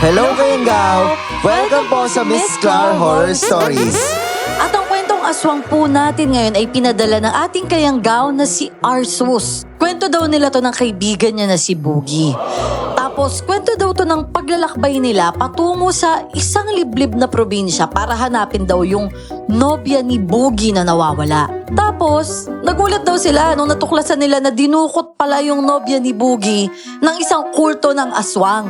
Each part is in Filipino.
Hello Kayanggaw! Welcome po sa Miss Clar Horror Stories. At ang kwentong aswang po natin ngayon ay pinadala ng ating Kayanggaw na si Arsus. Kwento daw nila to ng kaibigan niya na si Boogie. Tapos kwento daw to ng paglalakbay nila patungo sa isang liblib na probinsya para hanapin daw yung nobya ni Boogie na nawawala. Tapos, nagulat daw sila nung natuklasan nila na dinukot pala yung nobya ni Boogie ng isang kulto ng aswang.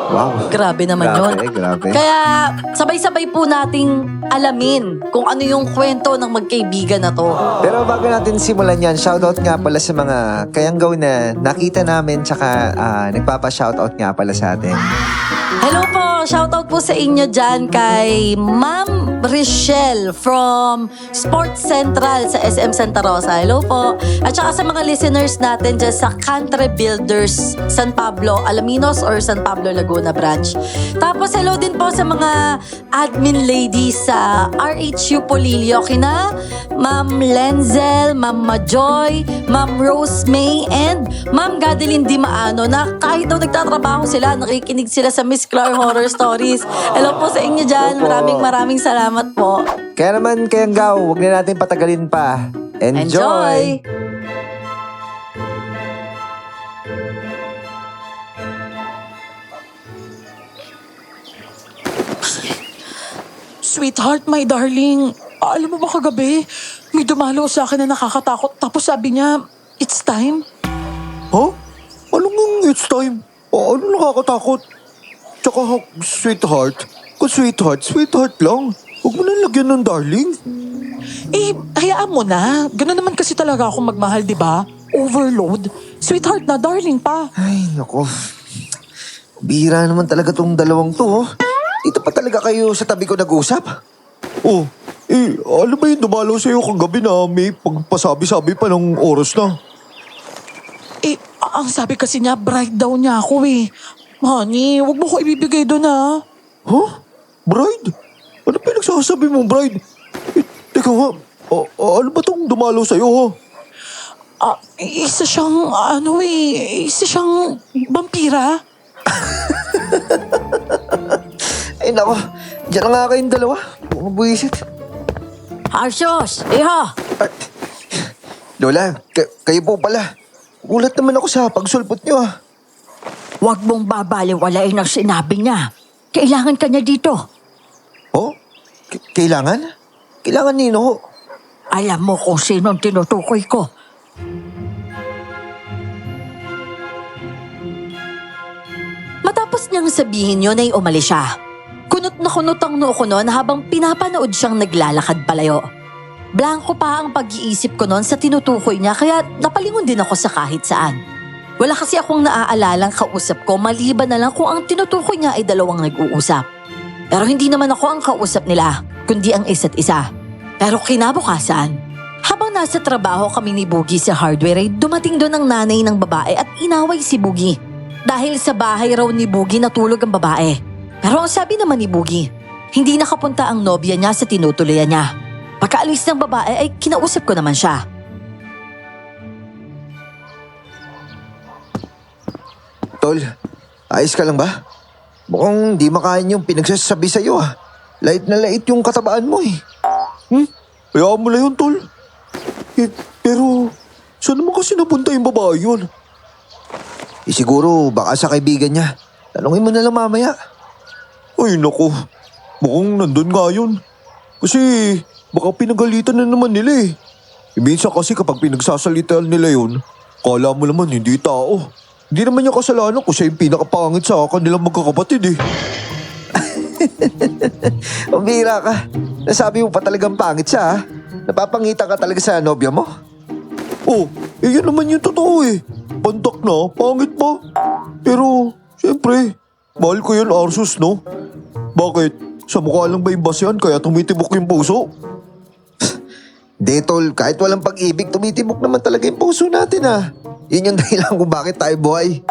Wow. Grabe naman yun. Grabe. Kaya sabay-sabay po nating alamin kung ano yung kwento ng magkaibigan na to. Pero bago natin simulan yan, shoutout nga pala sa mga Kayanggaw na nakita namin tsaka nagpapa-shoutout nga pala sa atin. Hello po! Shoutout po sa inyo dyan kay Ma'am Richelle from Sports Central sa SM Santa Rosa. Hello po! At saka sa mga listeners natin dyan sa Country Builders San Pablo, Alaminos or San Pablo, Laguna branch. Tapos hello din po sa mga admin ladies sa RHU Polillo. Kina Ma'am Lenzel, Ma'am Majoy, Ma'am Rose May, and Ma'am Gadeline Dimaano na kahit daw nagtatrabaho sila, nakikinig sila sa Miss Clar Horror Stories. Hello po sa inyo dyan. Maraming salamat po. Kaya naman Kayanggaw, huwag na natin patagalin pa. Enjoy! Sweetheart, my darling, alam mo ba kagabi, may dumalo sa akin na nakakatakot tapos sabi niya, it's time. Ha? Anong it's time? Ano nakakatakot? Tsaka, sweetheart. Kung sweetheart lang. Huwag mo na lagyan ng darling. Eh, hayaan mo na. Ganun naman kasi talaga ako magmahal, di ba? Overload. Sweetheart na, darling pa. Ay, nako. Bihira naman talaga tong dalawang to, oh. Dito pa talaga kayo sa tabi ko nag-usap? Oh, ano ba yung dumalaw sa'yo kagabi na may pagpasabi-sabi pa ng oras na? Eh, ang sabi kasi niya, bride daw niya ako eh. Honey, wag mo ko ibibigay doon ah. Huh? Bride? Ano pinagsasabi mo, bride? Teka nga, ano ba tong dumalaw sa'yo, ha? Isa siyang, isa siyang vampira. Ay, nako. Diyan na nga kayong dalawa. Mga buwisit. Arsus! Iho! Lola, kayo po pala. Gulat naman ako sa pagsulpot niyo, ah. Huwag mong babaliwalain ang sinabi niya. Kailangan ka niya dito. Oh? Kailangan? Kailangan nino ho? Alam mo kung sinong tinutukoy ko. Matapos niyang sabihin yun ay umalis siya. Kunot na kunot ang noo ko noon habang pinapanood siyang naglalakad palayo. Blanko pa ang pag-iisip ko noon sa tinutukoy niya kaya napalingon din ako sa kahit saan. Wala kasi akong naaalalang kausap ko maliban na lang kung ang tinutukoy niya ay dalawang nag-uusap. Pero hindi naman ako ang kausap nila, kundi ang isa't isa. Pero kinabukasan, habang nasa trabaho kami ni Boogie sa hardware ay dumating doon ang nanay ng babae at inaway si Boogie. Dahil sa bahay raw ni Boogie natulog ang babae. Pero ang sabi naman ni Boogie, hindi nakapunta ang nobya niya sa tinutuloyan niya. Pagkaalis ng babae ay kinausap ko naman siya. Tol, ayos ka lang ba? Mukhang di makain yung pinagsasabi sa'yo, ah. Lait na lait yung katabaan mo, eh. Hayaan mo na yun, tol. Pero, saan naman kasi napunta yung babae yun? Eh, siguro baka sa kaibigan niya. Tanungin mo na lang mamaya. Ay, naku. Mukhang nandun nga yun. Kasi, baka pinagalitan na naman nila eh. Minsan kasi kapag pinagsasalitan nila yun, kala mo naman hindi tao. Hindi naman niya kasalanan kung siya yung pinakapangit sa kanilang magkakapatid eh. Umbira ka. Nasabi mo pa talagang pangit siya, ha? Napapangita ka talaga sa nobya mo? Oh, yun naman yung totoo eh. Pantak na, pangit pa. Pero, syempre, mahal ko yun, Arsus, no? Bakit? Sa mukha lang ba yung basyan kaya tumitibok yung puso? Detol, kahit walang pag-ibig, tumitibok naman talaga yung puso natin, ha? Yun yung dahilan kung bakit tayo buhay.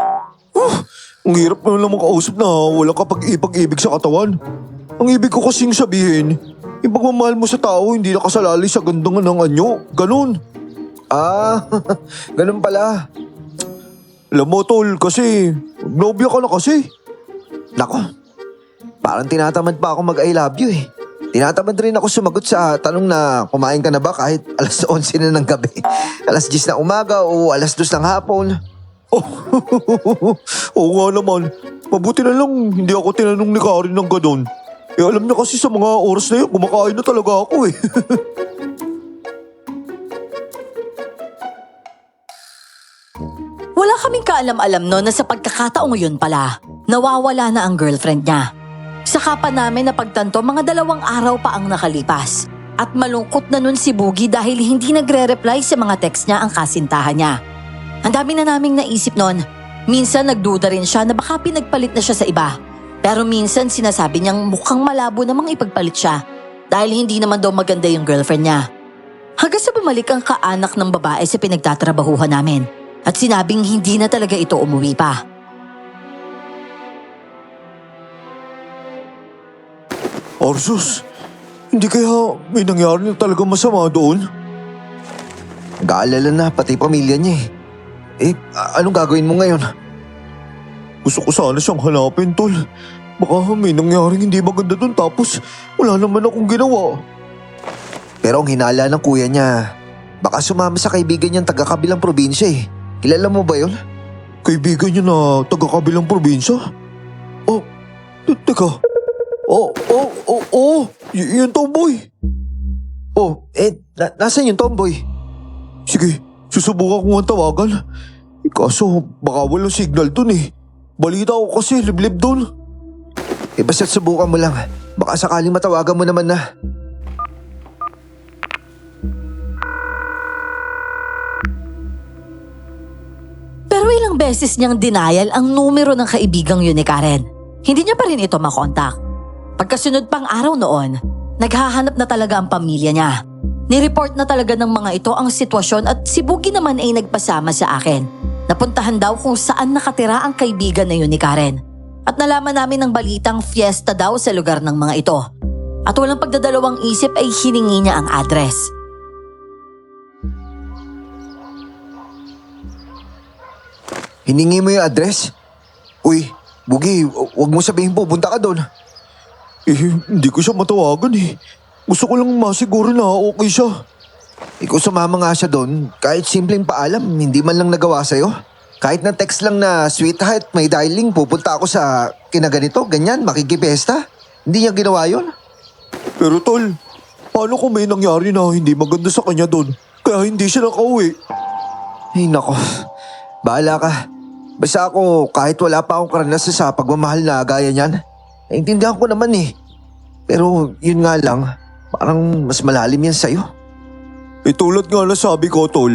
Ang hirap na lang makausap na wala ka pag-ibig sa katawan. Ang ibig ko kasing sabihin, yung pagmamahal mo sa tao hindi nakasalalay sa gandang ng anyo. Ganon. Ah, ganun pala. Alam mo tol, kasi nobya ka na kasi. Nako, Parang tinatamad pa ako mag-I love you eh. Tinatamad rin ako sumagot sa tanong na kumain ka na ba kahit alas 11 na ng gabi. Alas 10 na umaga o alas 2 ng hapon. Oo nga naman. Mabuti na lang hindi ako tinanong ni Karen ng ganon. Eh alam niya kasi sa mga oras na yun, kumakain na talaga ako eh. Wala kaming kaalam-alam no na sa pagkakataong yun pala, nawawala na ang girlfriend niya. Saka pa namin napagtanto mga 2 araw pa ang nakalipas. At malungkot na nun si Boogie dahil hindi nagre-reply sa mga text niya ang kasintahan niya. Ang dami na naming naisip nun. Minsan nagduda rin siya na baka pinagpalit na siya sa iba. Pero minsan sinasabi niyang mukhang malabo namang ipagpalit siya dahil hindi naman daw maganda yung girlfriend niya. Hanggang sa bumalik ang kaanak ng babae sa pinagtatrabahuhan namin at sinabing hindi na talaga ito umuwi pa. Arsus, hindi kaya may nangyari na talaga masama doon? Nag-aalala na pati pamilya niya eh. Anong gagawin mo ngayon? Gusto ko sana siyang hanapin, tol. Baka may nangyaring hindi maganda doon tapos wala naman akong ginawa. Pero ang hinala ng kuya niya, baka sumama sa kaibigan niyang taga-kabilang probinsya eh. Kilala mo ba yun? Kaibigan niya na taga-kabilang probinsya? Oh, teka. Yung tomboy. Nasaan yung tomboy? Sige, susubukan ko ang tawagan. Kaso baka walang signal dun eh. Balita ko kasi liblib dun. Basta't subukan mo lang. Baka sakaling matawagan mo naman na. Pero ilang beses niyang denial ang numero ng kaibigang yun ni Karen. Hindi niya pa rin ito makontak. Pagkasunod pang araw noon, naghahanap na talaga ang pamilya niya. Nireport na talaga ng mga ito ang sitwasyon at si Boogie naman ay nagpasama sa akin. Napuntahan daw kung saan nakatira ang kaibigan na yun ni Karen. At nalaman namin ng balitang fiesta daw sa lugar ng mga ito. At walang pagdadalawang isip ay hiningi niya ang address. Hiningi mo yung address? Uy, Boogie, wag mo sabihin pupunta ka doon. Hindi ko siya matawagan eh. Gusto ko lang masiguro na okay siya. Kung sumama nga siya doon, kahit simpleng paalam, hindi man lang nagawa sa'yo. Kahit na text lang na, sweetheart, may dialing, pupunta ako sa kinaganito, ganyan, makikipesta. Hindi niya ginawa yun. Pero tol, paano kung may nangyari na hindi maganda sa kanya doon? Kaya hindi siya nakauwi. Ay nako, bahala ka. Basta ako, kahit wala pa akong karanasan sa pagmamahal na gaya niyan, naintindihan ko naman eh. Pero yun nga lang, parang mas malalim yan sa'yo. Tulad nga na sabi ko, tol,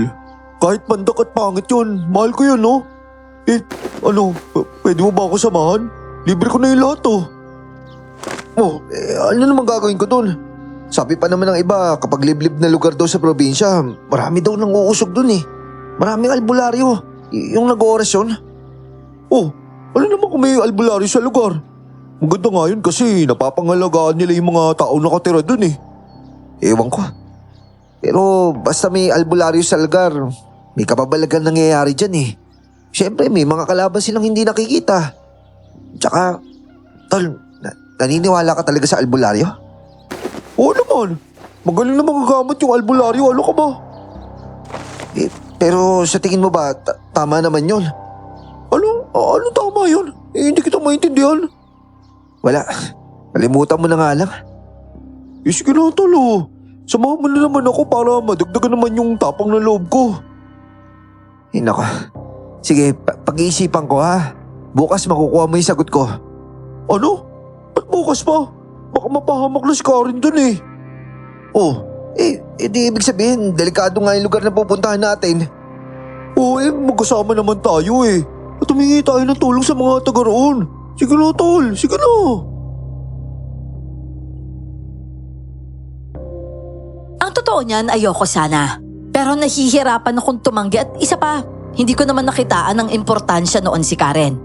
kahit pandak at pangit yun, mahal ko yun, no? Pwede mo ba ako samahan? Libre ko na yung lahat, oh. Ano naman gagawin ko doon? Sabi pa naman ng iba, kapag liblib na lugar daw sa probinsya, marami daw nang uusog doon eh. Maraming albularyo, yung nag-oorasyon. Ano naman kung may albularyo sa lugar? Maganda nga yun kasi napapangalagaan nila yung mga tao nakatira dun eh. Ewan ko. Pero basta may albularyo sa lugar, may kapabalagan nangyayari dyan eh. Siyempre may mga kalaban silang hindi nakikita. Tsaka, tol, naniniwala ka talaga sa albularyo? Oo naman. Magaling na magagamit yung albularyo. Ano ka ba? Pero sa tingin mo ba, tama naman yun? Ano tama yun? Hindi kita maintindihan. Wala. Kalimutan mo na nga lang. Sige na, tol, oh. Samahan mo na naman ako para madagdagan naman yung tapang na loob ko. Nako. Sige, pag-iisipan ko ha. Bukas makukuha mo yung sagot ko. Ano? Ba't bukas pa? Baka mapahamak na si Karen dun eh. Di ibig sabihin, delikado nga yung lugar na pupuntahan natin. Magkasama naman tayo eh. At humingi tayo ng tulong sa mga taga roon. Sige na, tol. Sige na. Ang totoo niyan, ayoko sana. Pero nahihirapan akong tumanggi at isa pa, hindi ko naman nakitaan ang importansya noon si Karen.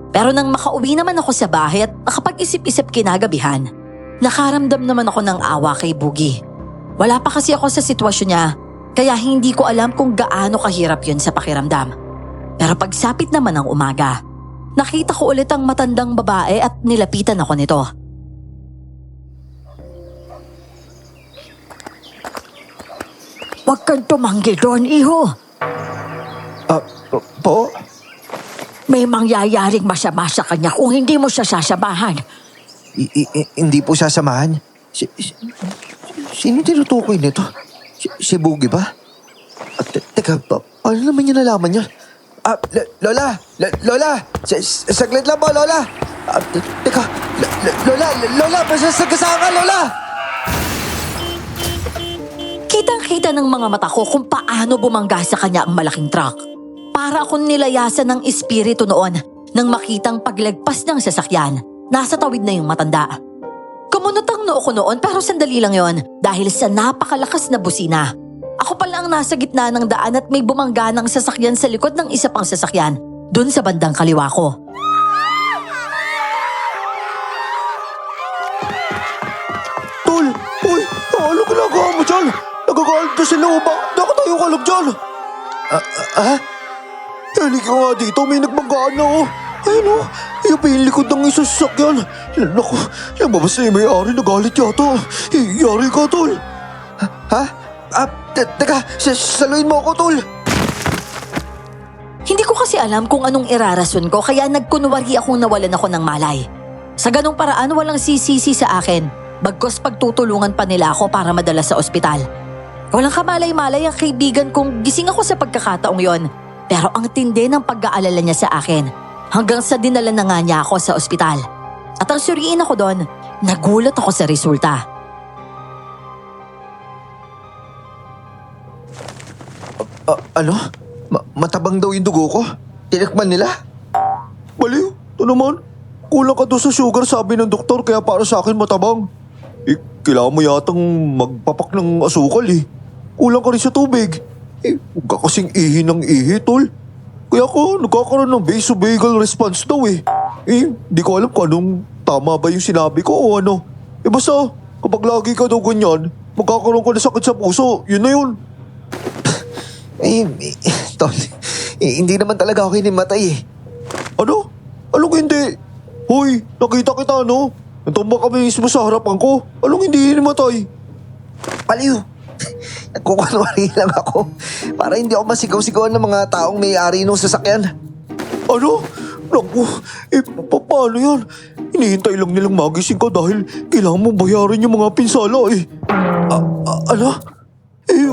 Pero nang makauwi naman ako sa bahay at nakapag-isip-isip kinagabihan, nakaramdam naman ako ng awa kay Boogie. Wala pa kasi ako sa sitwasyon niya, kaya hindi ko alam kung gaano kahirap yun sa pakiramdam. Pero pagsapit naman ng umaga, Nakita ko ulit ang matandang babae at nilapitan ako nito. Huwag kang tumanggi doon, iho. Po? May mangyayaring masama sa kanya kung hindi mo siya sasamahan. Hindi po sasamahan? Sino tinutukoy nito? Si Boogie ba? Teka, paano naman niya nalaman yun? Lola! Lola! Saglit lang po, Lola! Teka, Lola! Masasagasaan ka, Lola! Kitang-kita ng mga mata ko kung paano bumangga sa kanya ang malaking truck. Para akong nilayasan ng espiritu noon nang makitang paglagpas ng sasakyan. Nasa tawid na yung matanda. Kumunot ang noo ko noon pero sandali lang yon dahil sa napakalakas na busina. Ako pala ang nasa gitna ng daan at may bumangga ng sasakyan sa likod ng isa pang sasakyan dun sa bandang kaliwa ko. Tol! Uy! Ano ginagawa mo dyan? Nagagalit na sila o ba? Nakatayo ka lang dyan! Halika nga dito, may nagbanggaan na oh. Ayun oh, yung pa yung likod ng isang sasakyan. Naku, lumabas na yung may-ari, nagalit yata. Yari ka, tol. Ha? Teka, saluin mo ako, Tol! Hindi ko kasi alam kung anong irarason ko kaya nagkunwari akong nawalan ako ng malay. Sa ganong paraan walang sisisi sa akin, bagkos pagtutulungan pa nila ako para madala sa ospital. Walang kamalay-malay ang kaibigan kong gising ako sa pagkakataong yon. Pero ang tindi ng pag-aalala niya sa akin hanggang sa dinala na nga niya ako sa ospital. At ang suriin ako doon, nagulat ako sa resulta. Ano? Matabang daw yung dugo ko? Tinakman nila? Baliw, ito naman. Kulang ka doon sa sugar, sabi ng doktor, kaya para sa akin matabang. Kailangan mo yatang magpapak ng asukal eh. Kulang ka rin sa tubig. Huwag ka kasing ihi ng ihi, tol. Kaya ko, nagkakaroon ng vasovagal response daw eh. Di ko alam kung anong tama ba yung sinabi ko o ano. Basta, kapag lagi ka daw ganyan, magkakaroon ka ng sakit sa puso. Yun na yun. Tol, hindi naman talaga ako hinimatay eh. Ano? Anong hindi? Hoy, nakita kita no? Natumba kami mismo sa harapan ko. Anong hindi hinimatay? Paliw! Nagkukunwari lang ako para hindi ako masigaw-sigawan ng mga taong may-ari ng sasakyan. Ano? Naku, paano yan? Hinihintay lang nilang magising ka dahil kailangan mong bayaran yung mga pinsala eh. Ano?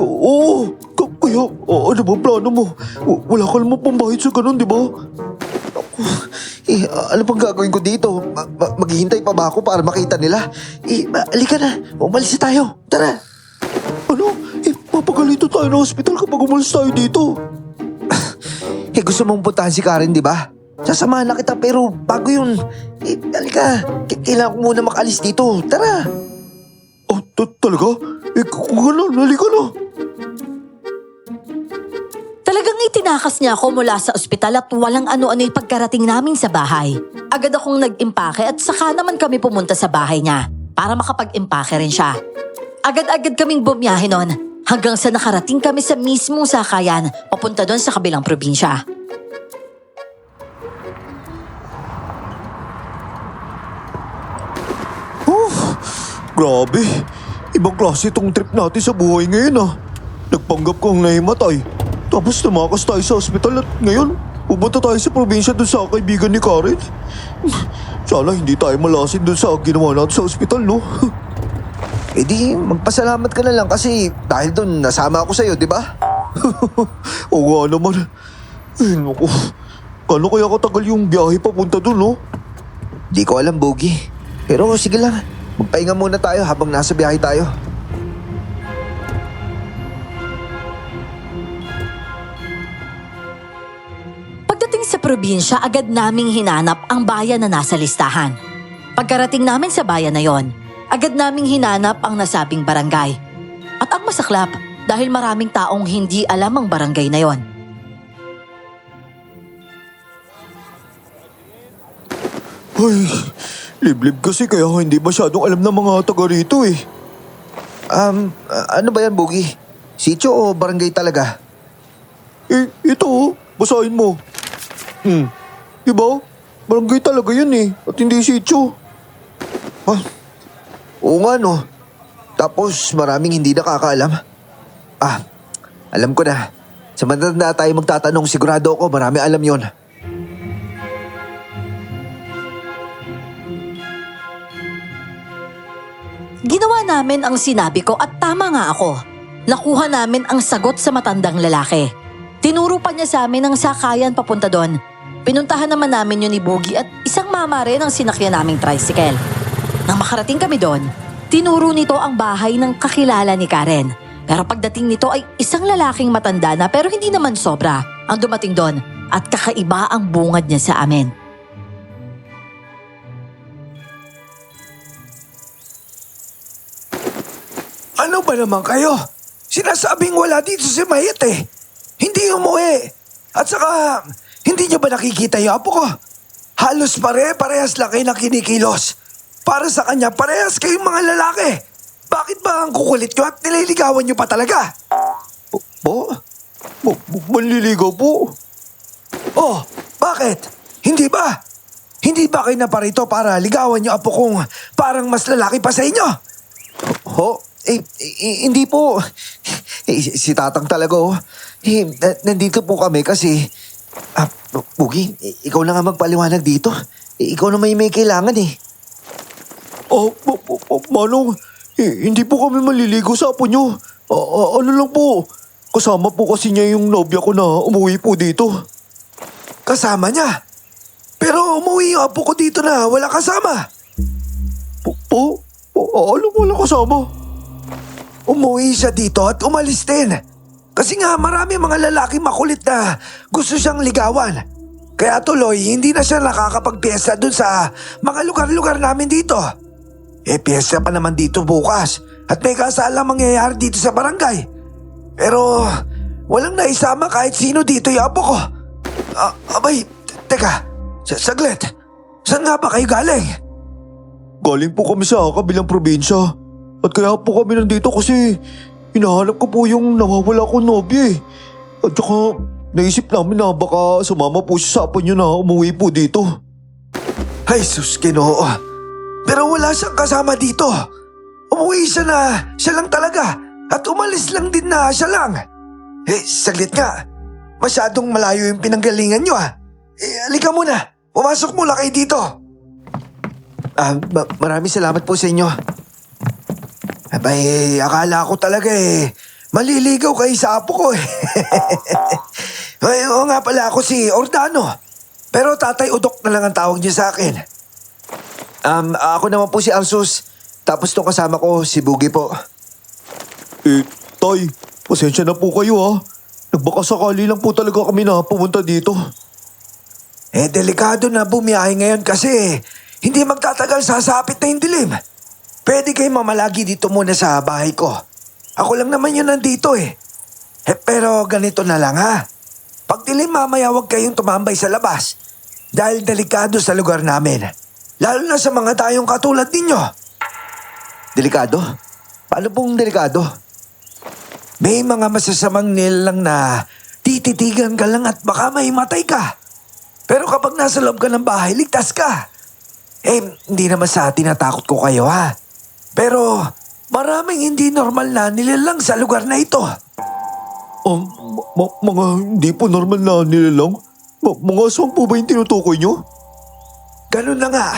Oo. Kaya, ano ba plano mo? Wala ka naman pambayad sa ganun, di ba? Ano pang gagawin ko dito? Maghihintay pa ba ako para makita nila? Halika na, umalis na tayo. Tara! Ano? Papagalito tayo ng hospital kapag umalis tayo dito. Gusto mong puntahan si Karen, di ba? Sasamahan na kita pero bago yun. Halika, kailangan ko muna makalis dito. Tara! Oh, talaga? Kung gano'n, halika na. Talagang itinakas niya ako mula sa ospital at walang ano-ano'y pagkarating namin sa bahay. Agad akong nag-impake at saka naman kami pumunta sa bahay niya para makapag-impake rin siya. Agad-agad kaming bumiyahe nun hanggang sa nakarating kami sa mismong sakayan papunta doon sa kabilang probinsya. Grabe. Ibang klase itong trip natin sa buhay ngayon ah. Nagpanggap kong nahimatay. Tapos tumakas tayo sa ospital at ngayon, pupunta tayo sa probinsya doon sa kaibigan ni Karen. Sana hindi tayo malasin doon sa ginawa natin sa ospital, no? Di, magpasalamat ka na lang kasi dahil doon nasama ako sa'yo, di ba? Oo nga naman. Naku. Kano kaya katagal yung biyahe papunta doon, no? Di ko alam, Boogie. Pero sige lang, magpahinga muna tayo habang nasa biyahe tayo. Pagdating sa probinsya, agad naming hinanap ang bayan na nasa listahan. Pagkarating namin sa bayan na yon, agad naming hinanap ang nasabing barangay. At ang masaklap, dahil maraming taong hindi alam ang barangay na yon. Ay, liblib kasi kaya hindi masyadong alam ng mga taga rito eh. Ano ba yan, Boogie? Sitio o barangay talaga? Ito, basahin mo. Diba? barangay talaga yun eh. At hindi sityo. Oo nga no. Tapos maraming hindi nakakaalam. Alam ko na. Sa matanda tayo magtatanong, sigurado ako marami alam yon. Ginawa namin ang sinabi ko at tama nga ako. Nakuha namin ang sagot sa matandang lalaki. Tinuro pa niya sa amin ang sakayan papunta doon. Pinuntahan naman namin yun ni Boogie at isang mama rin ang sinakyan naming tricycle. Nang makarating kami doon, tinuro nito ang bahay ng kakilala ni Karen. Pero pagdating nito ay isang lalaking matanda na pero hindi naman sobra ang dumating doon at kakaiba ang bungad niya sa amin. Ano ba naman kayo? Sinasabing wala dito si Mayet eh. Hindi umuwi. At saka, hindi niyo ba nakikita yung apo ko? Halos parehas lang kayo na kinikilos. Para sa kanya, parehas kayong mga lalaki. Bakit ba ang kukulit nyo at nililigawan nyo pa talaga? Po? Manliligaw po. Oh, bakit? Hindi ba? Hindi ba kayo naparito para ligawan nyo apo kong parang mas lalaki pa sa inyo? Ho? Hindi po. Si Tatang talaga oh. Nandito po kami kasi... Boogie, ikaw na nga magpaliwanag dito. Ikaw na may kailangan eh. Manong, hindi po kami maliligo sa apo nyo. Ano lang po, kasama po kasi niya yung nobya ko na umuwi po dito. Kasama niya? Pero umuwi yung apo ko dito na wala kasama. Ano wala kasama? Umuwi siya dito at umalis din. Kasi nga marami mga lalaki makulit na gusto siyang ligawan. Kaya tuloy, hindi na siya nakakapagpiyesta dun sa mga lugar-lugar namin dito. Piyesta pa naman dito bukas at may kasalang mangyayari dito sa barangay. Pero walang naisama kahit sino dito yung apo ko. Teka, saglit. Saan nga ba kayo galing? Galing po kami sa kabilang probinsya. At kaya po kami nandito kasi hinahanap ko po yung nawawala kong nobya eh. At saka naisip namin na baka sumama po siya sa apo niyo na umuwi po dito. Ay sus, Ginoo. Pero wala siyang kasama dito. Umuwi siya na siya lang talaga at umalis lang din na siya lang. Saglit nga. Masyadong malayo yung pinanggalingan niyo ah. Halika muna. Pumasok muna kayo dito. Maraming salamat po sa inyo. Abay, akala ko talaga maliligaw kayo sa apo ko eh. Ay, oo nga pala ako si Ordano. Pero Tatay Udok na lang ang tawag niya sa akin. Ako naman po si Arsus. Tapos tong kasama ko, si Boogie po. Tay, pasensya na po kayo ha. Nagbakasakali lang po talaga kami na pumunta dito. Delikado na bumiyahe ngayon kasi hindi magtatagal sasapit na yung dilim. Pwede kayo mamalagi dito muna sa bahay ko. Ako lang naman yun nandito eh. Pero ganito na lang ha. Pag dilim mamaya huwag kayong tumambay sa labas. Dahil delikado sa lugar namin. Lalo na sa mga tayong katulad ninyo. Delikado? Paano pong delikado? May mga masasamang nilalang na tititigan ka lang at baka may matay ka. Pero kapag nasa loob ka ng bahay, ligtas ka. Hindi naman sa tinatakot ko kayo ha. Pero maraming hindi normal na nilalang sa lugar na ito. Mga hindi po normal na nilalang? Mga aswang po ba yung tinutukoy nyo? Ganun na nga.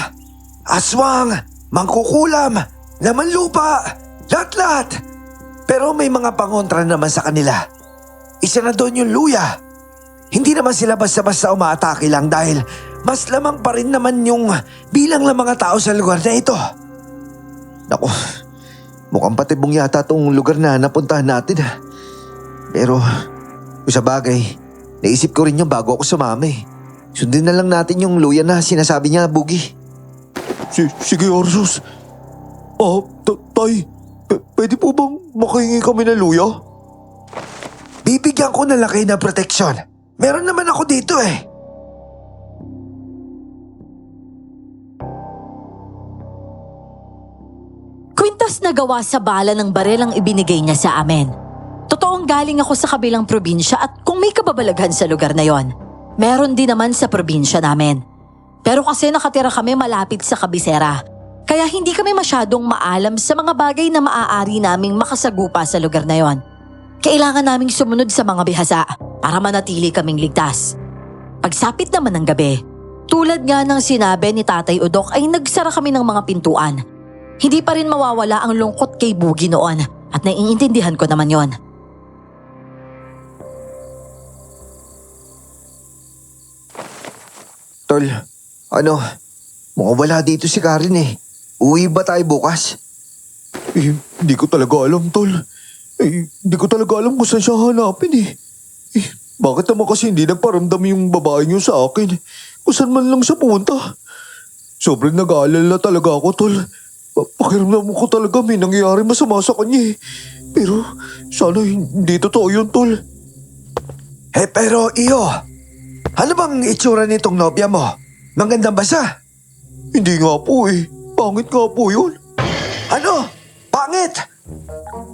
Aswang, mangkukulam, laman lupa, lahat-lahat. Pero may mga pangontra naman sa kanila. Isa na doon yung luya. Hindi naman sila basta-basta umaatake lang dahil mas lamang pa rin naman yung bilang ng mga tao sa lugar na ito. Naku, mukhang patibong yata tong lugar na napuntahan natin ha. Pero, kung sa bagay, naisip ko rin yung bago ako sumama eh. Sundin na lang natin yung luya na sinasabi niya, Boogie. Sige, Arsus. Tay, pwede po bang makahingi kami ng luya? Bibigyan ko na lang kayo ng proteksyon. Meron naman ako dito eh. Kwintas na gawa sa bala ng barel ang ibinigay niya sa amin. Totoong galing ako sa kabilang probinsya at kung may kababalaghan sa lugar na yon, meron din naman sa probinsya namin. Pero kasi nakatira kami malapit sa kabisera, kaya hindi kami masyadong maalam sa mga bagay na maaari naming makasagupa sa lugar na yon. Kailangan naming sumunod sa mga bihasa para manatili kaming ligtas. Pagsapit naman ng gabi, tulad nga ng sinabi ni Tatay Udok ay nagsara kami ng mga pintuan. Hindi pa rin mawawala ang lungkot kay Boogie noon at naiintindihan ko naman yon. Tol, mukhang wala dito si Karen eh. Uwi ba tayo bukas? Hindi ko talaga alam, tol. Hindi ko talaga alam kung saan siya hanapin eh. Bakit naman kasi hindi nagparamdam yung babae niyo sa akin? Kung saan man lang siya pumunta. Sobrang nag-aalala talaga ako, tol. Pakiramdam ko talaga may nangyayari masama sa kanya eh. Pero sana hindi totoo yun, tol. Pero iyo, ano bang itsura nitong nobya mo? Maganda ba siya? Hindi nga po eh. Pangit nga po yun. Ano? Pangit?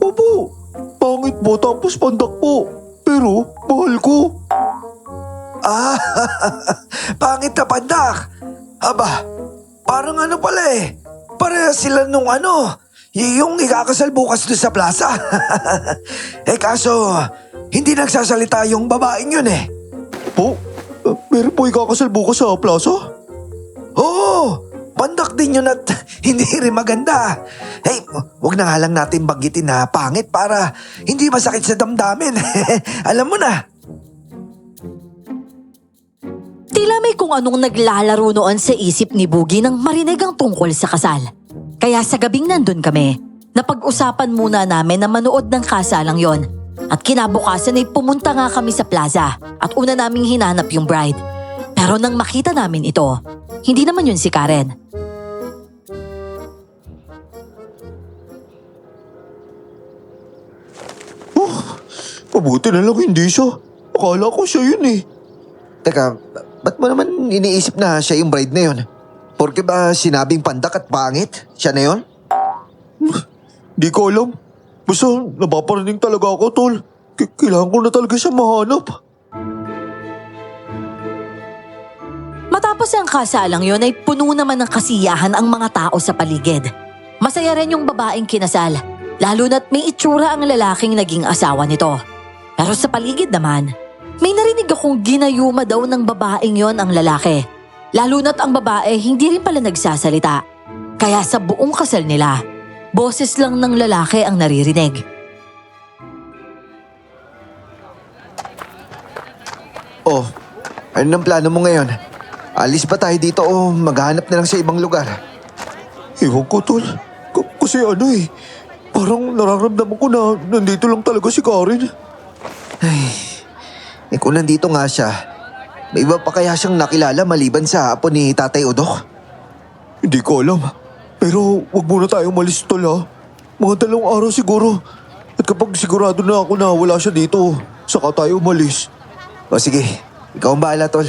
Opo, pangit po tapos pandak po. Pero mahal ko. Ah, pangit na pandak. Aba, parang ano pala eh. Pareha sila nung yung ikakasal bukas doon sa plaza. Kaso, hindi nagsasalita yung babaeng yun eh. Po, meron po ikakasal bukas sa plaza? Oo, pandak din yun at hindi rin maganda. Wag na nga lang natin banggitin na pangit para hindi masakit sa damdamin. Alam mo na. Tila may kung anong naglalaro noon sa isip ni Boogie nang marinig ang tungkol sa kasal. Kaya sa gabing nandun kami, napag-usapan muna namin na manood ng kasalang yon. At kinabukasan ay pumunta nga kami sa plaza at una naming hinanap yung bride. Pero nang makita namin ito, hindi naman yun si Karen. Mabuti na lang hindi siya. Akala ko siya yun eh. Teka, ba't mo naman iniisip na siya yung bride na yun? Porke ba sinabing pandak at pangit? Siya na yun? Di ko alam. Basta napaparaning talaga ako, tol. Kailangan ko na talaga siya mahanap. Matapos ang kasalang yon ay puno naman ng kasiyahan ang mga tao sa paligid. Masaya rin yung babaeng kinasal, lalo na't may itsura ang lalaking naging asawa nito. Pero sa paligid naman, may narinig akong ginayuma daw ng babaeng yon ang lalaki. Lalo na't ang babae hindi rin pala nagsasalita. Kaya sa buong kasal nila, boses lang ng lalaki ang naririnig. Oh, ano nang plano mo ngayon? Alis ba tayo dito o maghanap na lang sa ibang lugar? Ewan ko, tol. Kasi parang nararamdaman ko na nandito lang talaga si Karen. Kung nandito nga siya, may iba pa kaya siyang nakilala maliban sa apo ni Tatay Udok? Hindi ko alam. Pero wag muna tayo umalis, tol ha. Mga 2 araw siguro. At kapag sigurado na ako na wala siya dito, saka tayo umalis. O sige, ikaw ang bahala, tol.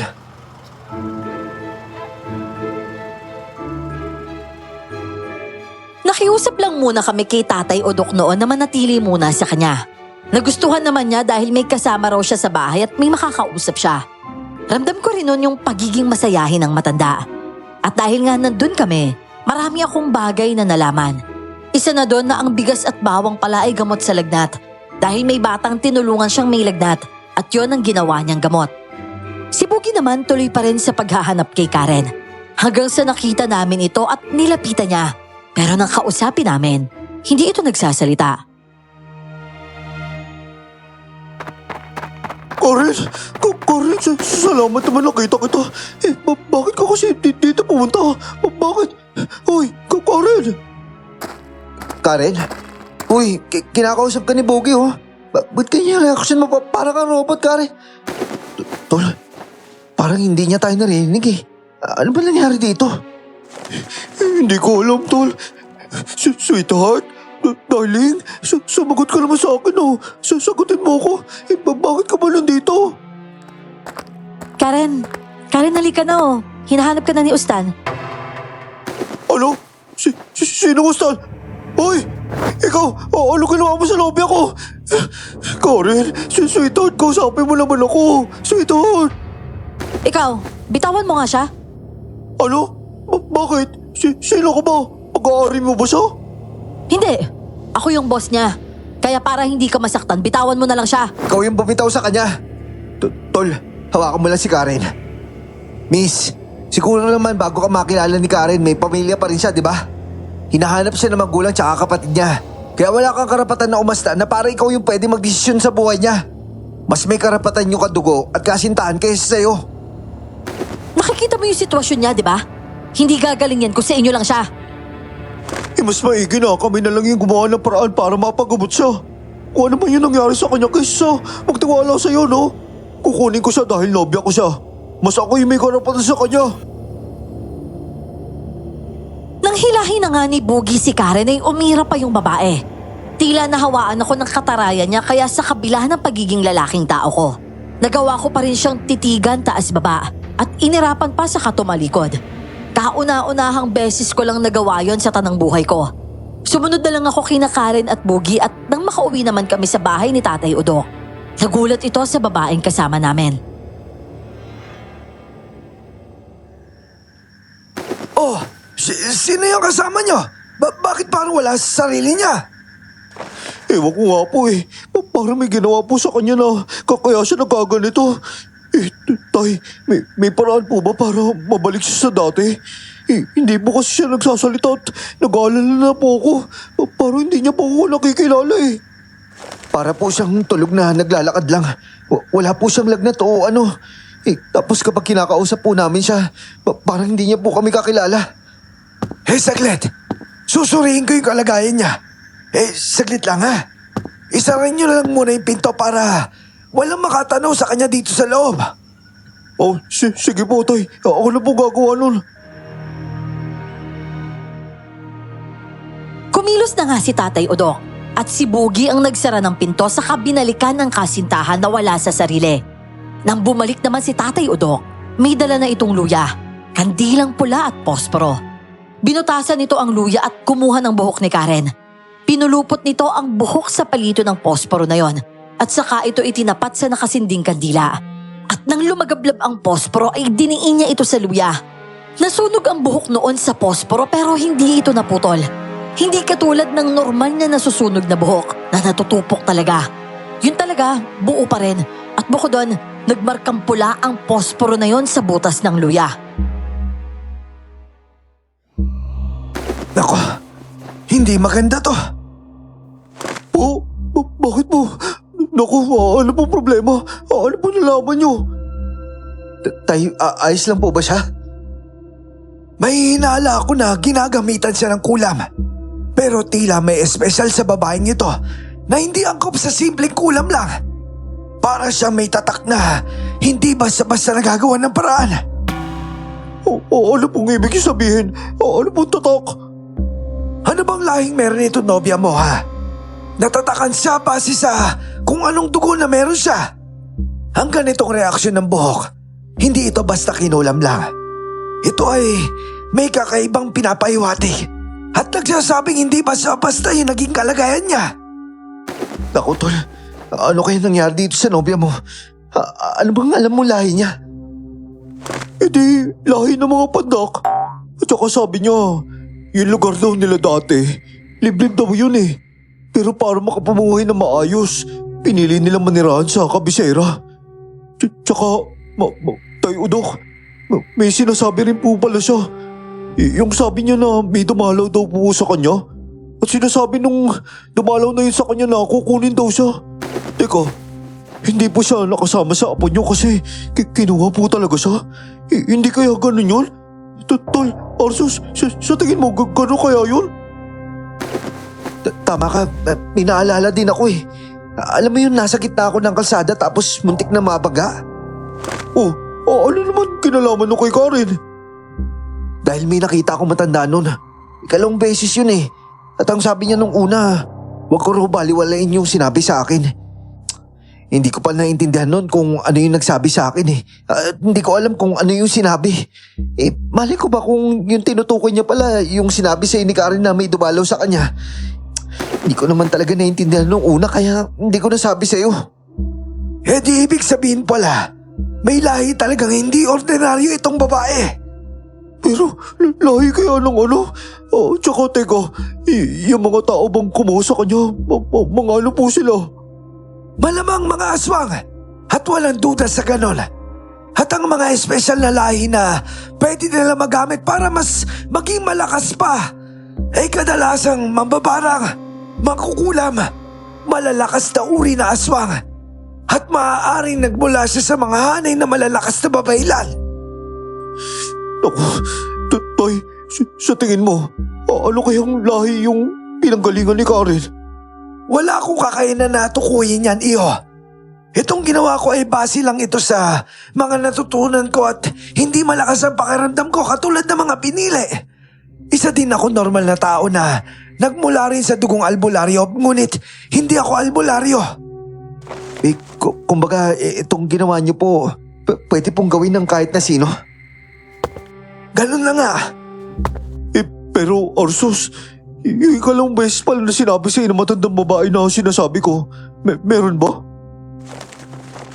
Nakiusap lang muna kami kay Tatay Udok noon na manatili muna sa kanya. Nagustuhan naman niya dahil may kasama raw siya sa bahay at may makakausap siya. Ramdam ko rin noon yung pagiging masayahin ng matanda. At dahil nga nandun kami, marami akong bagay na nalaman. Isa na doon na ang bigas at bawang pala ay gamot sa lagnat. Dahil may batang tinulungan siyang may lagnat at yon ang ginawa niyang gamot. Si Boogie naman tuloy pa rin sa paghahanap kay Karen. Hanggang sa nakita namin ito at nilapitan niya. Pero nang kausapin namin, hindi ito nagsasalita. Karen, salamat naman nakita kita. Bakit ka kasi dito pumunta? Bakit? Hoy, Karen! Karen? Uy, kinakausap ka ni Boogie oh. Ba't kanya reaction mo? Parang kang robot, Karen. Tol, parang hindi niya tayo narinig eh. Ano ba nangyari dito? Hindi ko alam, tol. Sweetheart, darling, sumagot ka naman sa akin oh. Sasagutin mo ako. Bakit ka ba nandito? Karen, halika na oh. Hinahanap ka na ni Ustan. Ano? Sino Ustan? Hoy! Ikaw, ano ginawa mo sa lobby ako? Karen, sweetheart, kausapin mo naman ako. Sweetheart! Ikaw, bitawan mo nga siya. Ano? Bakit? Sino ka ba? Pag-aari mo ba siya? Hindi, ako yung boss niya. Kaya para hindi ka masaktan, bitawan mo na lang siya. Ikaw yung bumitaw sa kanya. Tol, hawakan mo lang si Karen. Miss, siguro naman bago ka makilala ni Karen, may pamilya pa rin siya, di ba? Hinahanap siya ng magulang tsaka kapatid niya. Kaya wala kang karapatan na umasta na para ikaw yung pwede magdesisyon sa buhay niya. Mas may karapatan yung kadugo at kasintahan kaysa sa'yo. Nakikita mo yung sitwasyon niya, di ba? Hindi gagaling yan kung sa inyo lang siya. Mas maigi na kami na lang yung gumawa ng paraan para mapagabot siya. Kung ano man yung nangyari sa kanya kaysa magtiwala sa'yo, no? Kukunin ko siya dahil nobya ko siya. Mas ako yung may karapatan sa kanya. Nang hilahin na nga ni Boogie si Karen ay umira pa yung babae. Tila nahawaan ako ng katarayan niya kaya sa kabila ng pagiging lalaking tao ko. Nagawa ko pa rin siyang titigan taas baba at inirapan pa sa katumalikod. Kauna-unahang beses ko lang nagawa yon sa tanang buhay ko. Sumunod na lang ako kina Karen at Boogie at nang makauwi naman kami sa bahay ni Tatay Udok. Nagulat ito sa babaeng kasama namin. Oh, sino yung kasama nyo? Bakit parang wala sa sarili niya? Ewan ko nga po eh. Parang may ginawa po sa kanya na kaya siya nagkaganito. Tay, may paraan po ba para mabalik siya sa dati? Hindi po kasi siya nagsasalita at nag-aalala na po ako. Parang hindi niya po ako nakikilala eh. Para po siyang tulog na naglalakad lang. Wala po siyang lagnat o ano. Tapos kapag kinakausap po namin siya, parang hindi niya po kami kakilala. Saglit. Susuriin ko yung kalagayan niya. Saglit lang ha. Isarin niyo na lang muna yung pinto para walang makatanaw sa kanya dito sa loob. Oh, sige po tay. Ako na po gagawa nun. Kumilos na nga si Tatay Udok at si Boogie ang nagsara ng pinto sa kabinalikan ng kasintahan na wala sa sarili. Nang bumalik naman si Tatay Udok, may dala na itong luya, kandilang pula at posporo. Binutasan nito ang luya at kumuha ng buhok ni Karen. Pinulupot nito ang buhok sa palito ng posporo na yon at saka ito itinapat sa nakasinding kandila. At nang lumagablab ang posporo ay diniin niya ito sa luya. Nasunog ang buhok noon sa posporo pero hindi ito naputol. Hindi katulad ng normal na nasusunog na buhok na natutupok talaga. Yun talaga, buo pa rin. At bukod doon, nagmarkang pula ang posporo na yon sa butas ng luya. Nako, hindi maganda to. Po? Bakit po? Naku, ano po problema? Ano po nalaman niyo? Tay, ayos lang po ba siya? May hinala ako na ginagamitan siya ng kulam. Pero tila may espesyal sa babaeng ito na hindi angkop sa simpleng kulam lang. Para siyang may tatak na hindi basta-basta nagagawa ng paraan. Ano pong ibig sabihin? Ano pong tatak? Ano bang lahing meron ito nobya mo ha? Natatakan siya base sa kung anong dugo na meron siya. Ang ganitong reaksyon ng buhok, hindi ito basta kinulam lang. Ito ay may kakaibang pinapahiwatig at nagsasabing hindi basta-basta yung naging kalagayan niya. Naku, tol. Ano kaya nangyari dito sa nobya mo? Ano bang alam mo lahi niya? Hindi, lahi ng mga pandak. At saka sabi niya, yung lugar daw nila dati, liblib daw yun eh. Pero para makapamuhay na maayos, pinili nilang manirahan sa kabisera. Tsaka, Tay Udok, may sinasabi rin po pala siya. Yung sabi niya na may dumalaw daw po sa kanya. At sinasabi nung dumalaw na yun sa kanya na kukunin daw siya. Teka, hindi po siya nakasama sa apo niyo kasi kinuha po talaga siya. Hindi kaya ganun yun? Tol, Arsus, sa tingin mo gano'n kaya yun? Tama ka, may naalala din ako eh. Alam mo yun, nasa gitna ako ng kalsada tapos muntik na mabaga. Ano naman kinalaman nung kay Karen? Dahil may nakita akong matanda nun. Ikalawang beses yun eh. At ang sabi niya nung una, wag ko raw baliwalain yung sinabi sa akin. Hindi ko pa naintindihan nun kung ano yung nagsabi sa akin eh. At hindi ko alam kung ano yung sinabi. Malay ko ba kung yung tinutukoy niya pala yung sinabi sa ni Karen na may dumalaw sa kanya. Hindi ko naman talaga naintindihan nung una kaya hindi ko nasabi sa'yo. Di ibig sabihin pala, may lahi talagang hindi ordinaryo itong babae. Pero lahi kaya ng ano? Tsaka teka, yung mga tao bang kumuha sa kanya, mga ano po sila? Malamang mga aswang at walang duda sa ganon. At ang mga espesyal na lahi na pwede nila magamit para mas maging malakas pa ay kadalasang mambabarang, mangkukulam, malalakas na uri na aswang at maaaring nagmula siya sa mga hanay na malalakas na babaylan. Naku, Tay, sa tingin mo, ano kayang lahi yung pinanggalingan ni Karen? Wala akong kakayanan na tukuyin yan, Iho. Itong ginawa ko ay base lang ito sa mga natutunan ko at hindi malakas ang pakiramdam ko katulad ng mga pinili. Isa din ako normal na tao na nagmula rin sa dugong albularyo, ngunit hindi ako albularyo. Kumbaga, itong ginawa niyo po, pwede pong gawin ng kahit na sino. Ganun na nga. Pero Arsos, yung ikalang beses pala na sinabi sa'yo na matandang babae na sinasabi ko, meron ba?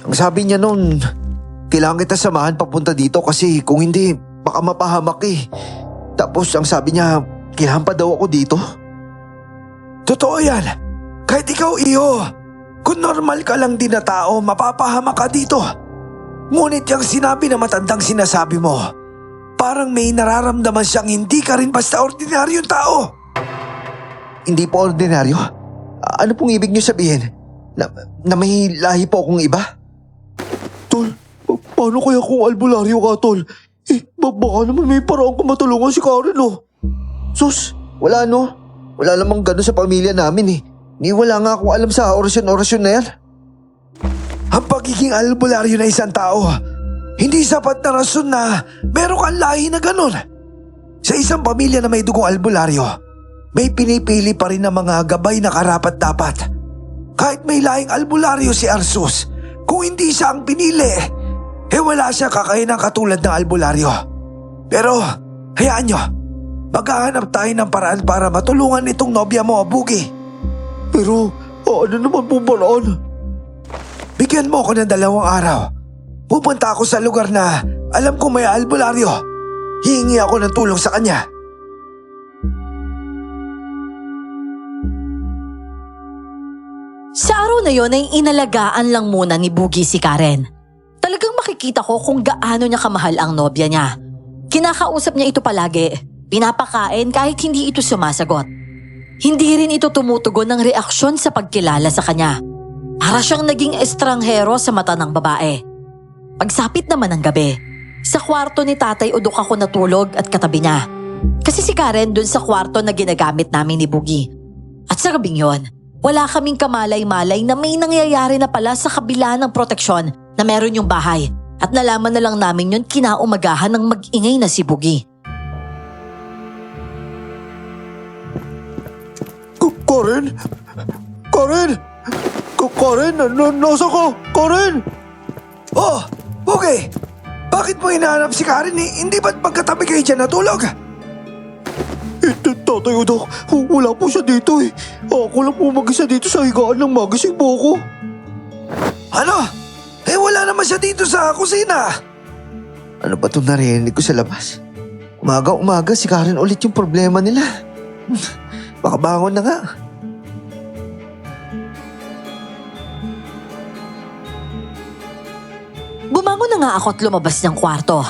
Ang sabi niya noon, kailangan kita samahan papunta dito kasi kung hindi, baka mapahamak eh. Tapos ang sabi niya, kailangan pa daw ako dito. Totoo yan. Kahit ikaw, Iho, kung normal ka lang din na tao, mapapahamak ka dito. Ngunit yung sinabi na matandang sinasabi mo, parang may nararamdaman siyang hindi ka rin basta ordinaryong tao. Hindi po ordinaryo? Ano pong ibig niyo sabihin? Na may lahi po akong iba? Tol, paano kaya kung albularyo ka, Tol? Baka naman may paraan kung matulungan si Karen, oh. Sus, wala no. Wala namang gano'n sa pamilya namin eh. Ni wala nga akong alam sa orasyon-orasyon na yan. Ang pagiging albularyo na isang tao, hindi sapat na rason na meron kang lahi na ganun. Sa isang pamilya na may dugong albularyo, may pinipili pa rin ng mga gabay na karapat-dapat. Kahit may lahing albularyo si Arsus, kung hindi siya ang pinili, wala siya kakayanan katulad ng albularyo. Pero, hayaan nyo, maghahanap tayo ng paraan para matulungan itong nobya mo, Bugi. Pero, ano naman po paraan? Bigyan mo ako ng 2 araw. Pupunta ako sa lugar na alam kong may albularyo. Hihingi ako ng tulong sa kanya. Sa araw na yon ay inalagaan lang muna ni Bugi si Karen. Talagang makikita ko kung gaano niya kamahal ang nobya niya. Kinakausap niya ito palagi, pinapakain kahit hindi ito sumasagot. Hindi rin ito tumutugon ng reaksyon sa pagkilala sa kanya. Para siyang naging estranghero sa mata ng babae. Pagsapit naman ng gabi, sa kwarto ni Tatay Udok ako natulog at katabi niya. Kasi si Karen dun sa kwarto na ginagamit namin ni Bugi. At sa gabing yon, wala kaming kamalay-malay na may nangyayari na pala sa kabila ng proteksyon na meron yung bahay. At nalaman na lang namin yun kinaumagahan ng mag-ingay na si Bugi. Karen? Karen? Karen? Nasa ka? Karen? Oh, Bugi! Bakit mo hinahanap si Karen eh? Hindi ba't pagkatabi kayo dyan natulog? Tatay Udok, wala po siya dito eh. Ako lang po mag-isa dito sa higaan ng magising po ako. Ano? Wala naman siya dito sa kusina. Ano ba itong narinig ko sa labas? Umaga-umaga si Karen ulit yung problema nila. Baka bangon na nga. Bumangon na nga ako at lumabas ng kwarto.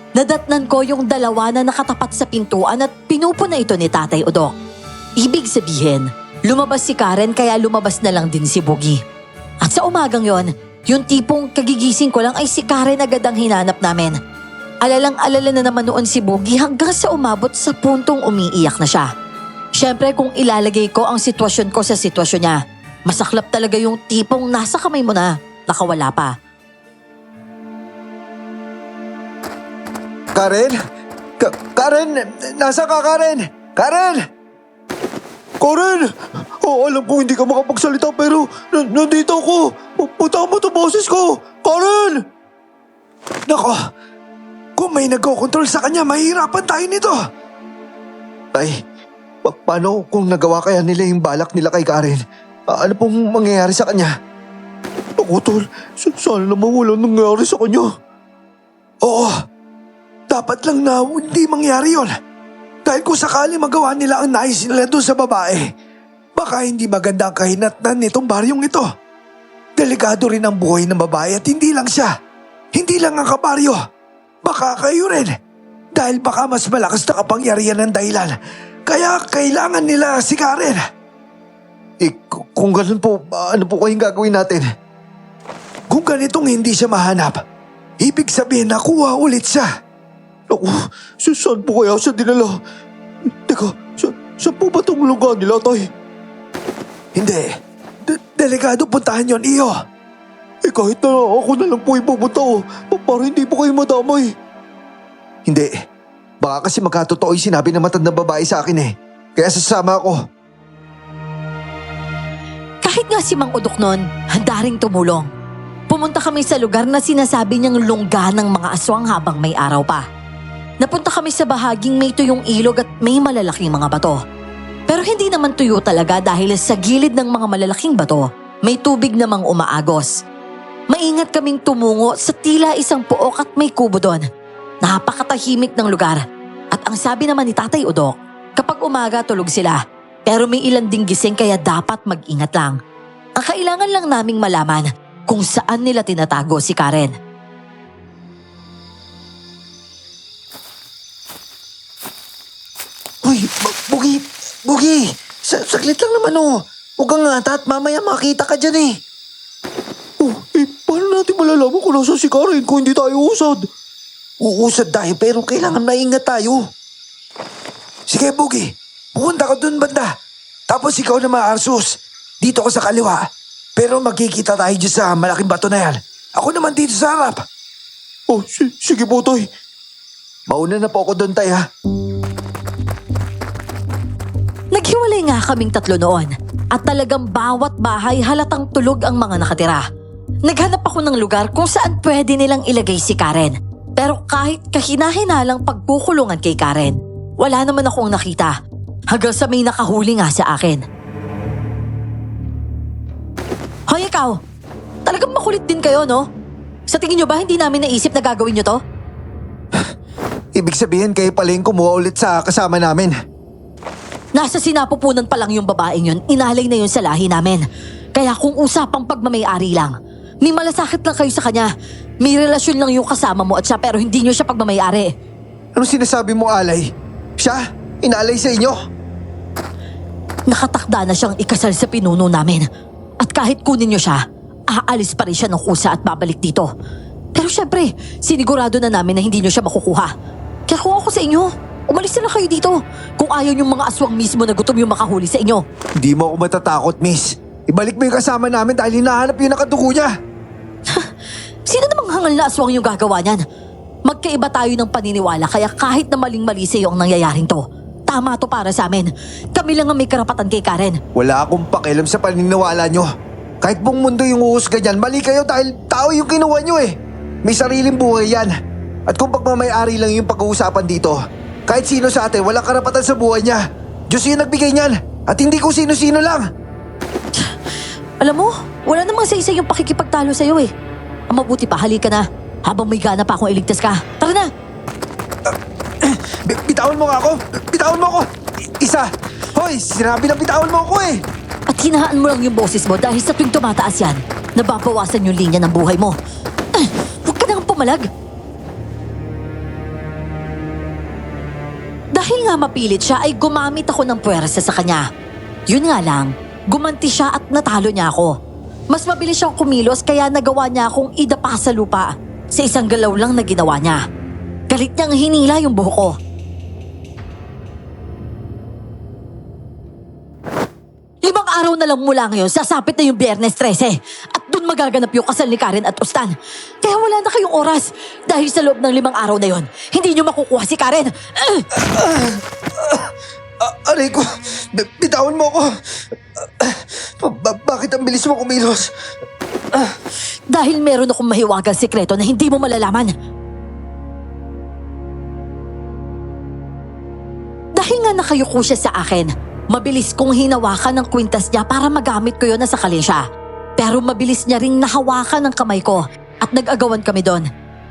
Nadatnan ko yung 2 na nakatapat sa pintuan at pinupuna ito ni Tatay Udok. Ibig sabihin, lumabas si Karen kaya lumabas na lang din si Bugi. At sa umagang yon, yung tipong kagigising ko lang ay si Karen agad ang hinanap namin. Alalang-alala na naman noon si Bugi hanggang sa umabot sa puntong umiiyak na siya. Siyempre kung ilalagay ko ang sitwasyon ko sa sitwasyon niya, masaklap talaga yung tipong nasa kamay mo na, nakawala pa. Karen? Karen? Nasa ka, Karen? Karen? Karen! Alam ko hindi ka makapagsalita pero nandito ako. Punta mo to boses ko. Karen! Nako, kung may nagkokontrol sa kanya, mahirapan tayo nito. Ay, paano kung nagawa kaya nila yung balak nila kay Karen? Ano pong mangyayari sa kanya? Ako, Tol. Sana naman walang nangyari sa kanya. Oo, Dapat lang na hindi mangyari yon. Dahil kung sakali magawa nila ang nais nila doon sa babae, baka hindi maganda ang kahinatnan nitong baryong ito. Delikado rin ang buhay ng babae at hindi lang siya. Hindi lang ang kabaryo. Baka kayo rin. Dahil baka mas malakas na kapangyarihan ng dahilan. Kaya kailangan nila si Karen. Kung ganun po, ano po kayong gagawin natin? Kung ganitong hindi siya mahanap, ibig sabihin nakuha ulit siya. Naku, saan po kaya siya dinala? Teka, saan po ba itong lugar nila, tay? Hindi. Delikado puntahan yon, iyo. Kahit na ako na lang po ipupunta para hindi po kayo madamay. Hindi. Baka kasi magkatotoo yung sinabi ng matandang babae sa akin eh. Kaya sasama ako. Kahit nga si Mang Udok noon, handa ring tumulong. Pumunta kami sa lugar na sinasabi niyang lungga ng mga aswang habang may araw pa. Napunta kami sa bahaging may tuyong ilog at may malalaking mga bato. Pero hindi naman tuyo talaga dahil sa gilid ng mga malalaking bato, may tubig namang umaagos. Maingat kaming tumungo sa tila isang puok at may kubo doon. Napakatahimik ng lugar. At ang sabi naman ni Tatay Udok, kapag umaga tulog sila. Pero may ilan ding gising kaya dapat mag-ingat lang. Ang kailangan lang naming malaman kung saan nila tinatago si Karen. Uy, Bugi! Saglit lang naman Huwag kang ngata at mamaya makita ka dyan eh. Paano natin malalaman kung nasa si Karen kung hindi tayo usad? Uusad tayo pero kailangan maingat tayo. Sige, Bugi. Pupunta ka dun banda. Tapos ikaw na Arsus. Dito ko sa kaliwa. Pero magkikita tayo dyan sa malaking bato na yan. Ako naman dito sa harap. Sige po, tay. Mauna na po ako doon tay ha. Naghiwalay nga kaming tatlo noon at talagang bawat bahay halatang tulog ang mga nakatira. Naghanap ako ng lugar kung saan pwede nilang ilagay si Karen. Pero kahit kahina-hinalang pagkukulungan kay Karen, wala naman akong nakita. Hanggang sa may nakahuli nga sa akin. Hoy ikaw, talagang makulit din kayo no? Sa tingin nyo ba hindi namin naisip na gagawin nyo to? Ibig sabihin kayo pala yung kumuha ulit sa kasama namin. Nasa sinapupunan pa lang yung babaeng yun, inalay na yun sa lahi namin. Kaya kung usapang pagmamayari lang, may malasakit lang kayo sa kanya. May relasyon lang yung kasama mo at siya pero hindi nyo siya pagmamayari. Anong sinasabi mo, Alay? Siya? Inalay sa inyo? Nakatakda na siyang ikasal sa pinuno namin. At kahit kunin nyo siya, aalis pa rin siya ng kusa at babalik dito. Pero syempre, sinigurado na namin na hindi nyo siya makukuha. Kaya kung ako sa inyo, umalis na lang kayo dito. Kung ayaw yung mga aswang mismo na gutom yung makahuli sa inyo. Hindi mo ako matatakot, miss. Ibalik mo yung kasama namin dahil hinahanap yung nakadugo niya. Sino namang hangal na aswang yung gagawa niyan? Magkaiba tayo ng paniniwala kaya kahit na maling-mali sa iyo ang nangyayaring to, tama to para sa amin. Kami lang ang may karapatan kay Karen. Wala akong pakialam sa paniniwala nyo. Kahit buong mundo yung uhusga dyan, mali kayo dahil tao yung kinuha nyo eh. May sariling buhay yan. At kung pagmamayari lang yung pag-uusapan dito, kahit sino sa atin, walang karapatan sa buhay niya. Diyos yung nagbigay niyan. At hindi ko sino-sino lang. Alam mo, wala namang sa-isa yung pakikipagtalo sa'yo eh. Ang mabuti pa, halika na. Habang may gana pa akong iligtas ka. Tara na! Bitawan mo nga ako! Bitawan mo ako! Isa! Hoy, sinabi na bitawan mo ako eh! At hinahaan mo lang yung boses mo dahil sa tuwing tumataas yan, nababawasan yung linya ng buhay mo. Huwag ka nang pumalag. Dahil nga mapilit siya ay gumamit ako ng puwersa sa kanya. Yun nga lang, gumanti siya at natalo niya ako. Mas mabilis siyang kumilos kaya nagawa niya akong idapa sa lupa sa isang galaw lang na ginawa niya. Galit niyang hinila yung buhok ko. 5 araw na lang mula ngayon, sasapit na yung Biyernes 13 at dun magaganap yung kasal ni Karen at Ustan. Kaya wala na kayong oras dahil sa loob ng 5 araw na yon, hindi niyo makukuha si Karen. Aray ko! Bitawan mo ako! Bakit ang bilis mo kumilos? Dahil meron akong mahiwagang sikreto na hindi mo malalaman. Dahil nga nakayuko siya sa akin, mabilis kong hinawakan ng kwintas niya para magamit ko yun na sakalin siya. Pero mabilis niya ring nahawakan ng kamay ko at nag-agawan kami doon.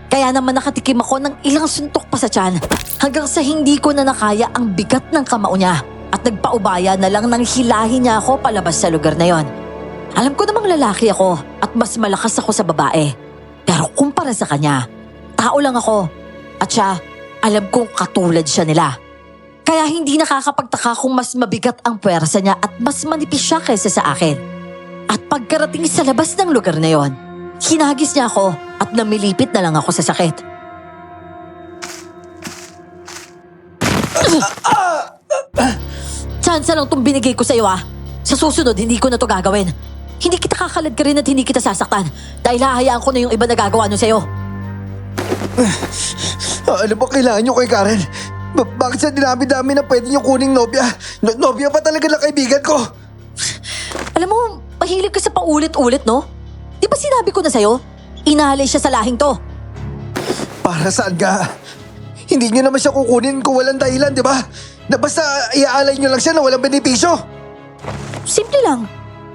Kaya naman nakatikim ako ng ilang suntok pa sa tiyan hanggang sa hindi ko na nakaya ang bigat ng kamao niya at nagpaubaya na lang nang hilahin niya ako palabas sa lugar na yon. Alam ko namang lalaki ako at mas malakas ako sa babae. Pero kumpara sa kanya, tao lang ako. At siya, alam kong katulad siya nila. Kaya hindi nakakapagtaka kung mas mabigat ang puwersa niya at mas manipis siya kaysa sa akin. At pagkarating sa labas ng lugar na yon, hinagis niya ako at namilipit na lang ako sa sakit. Chance lang itong binigay ko sa iyo Sa susunod, hindi ko na to gagawin. Hindi kita kakalad ka rin at hindi kita sasaktan dahil hahayaan ko na yung iba na gagawa nun sa'yo. Ano ba kailangan nyo kay Karen? Bakit sa dinami-dami na pwede nyo kuning nobya? Nobya pa talaga na kaibigan ko. Alam mo, mahilig ka sa paulit-ulit, no? Di ba sinabi ko na sa'yo? Inalay siya sa lahing to. Para saan ka? Hindi nyo naman siya kukunin kung walang dahilan, di ba? Na basta iaalay nyo lang siya na walang benepisyo. Simple lang.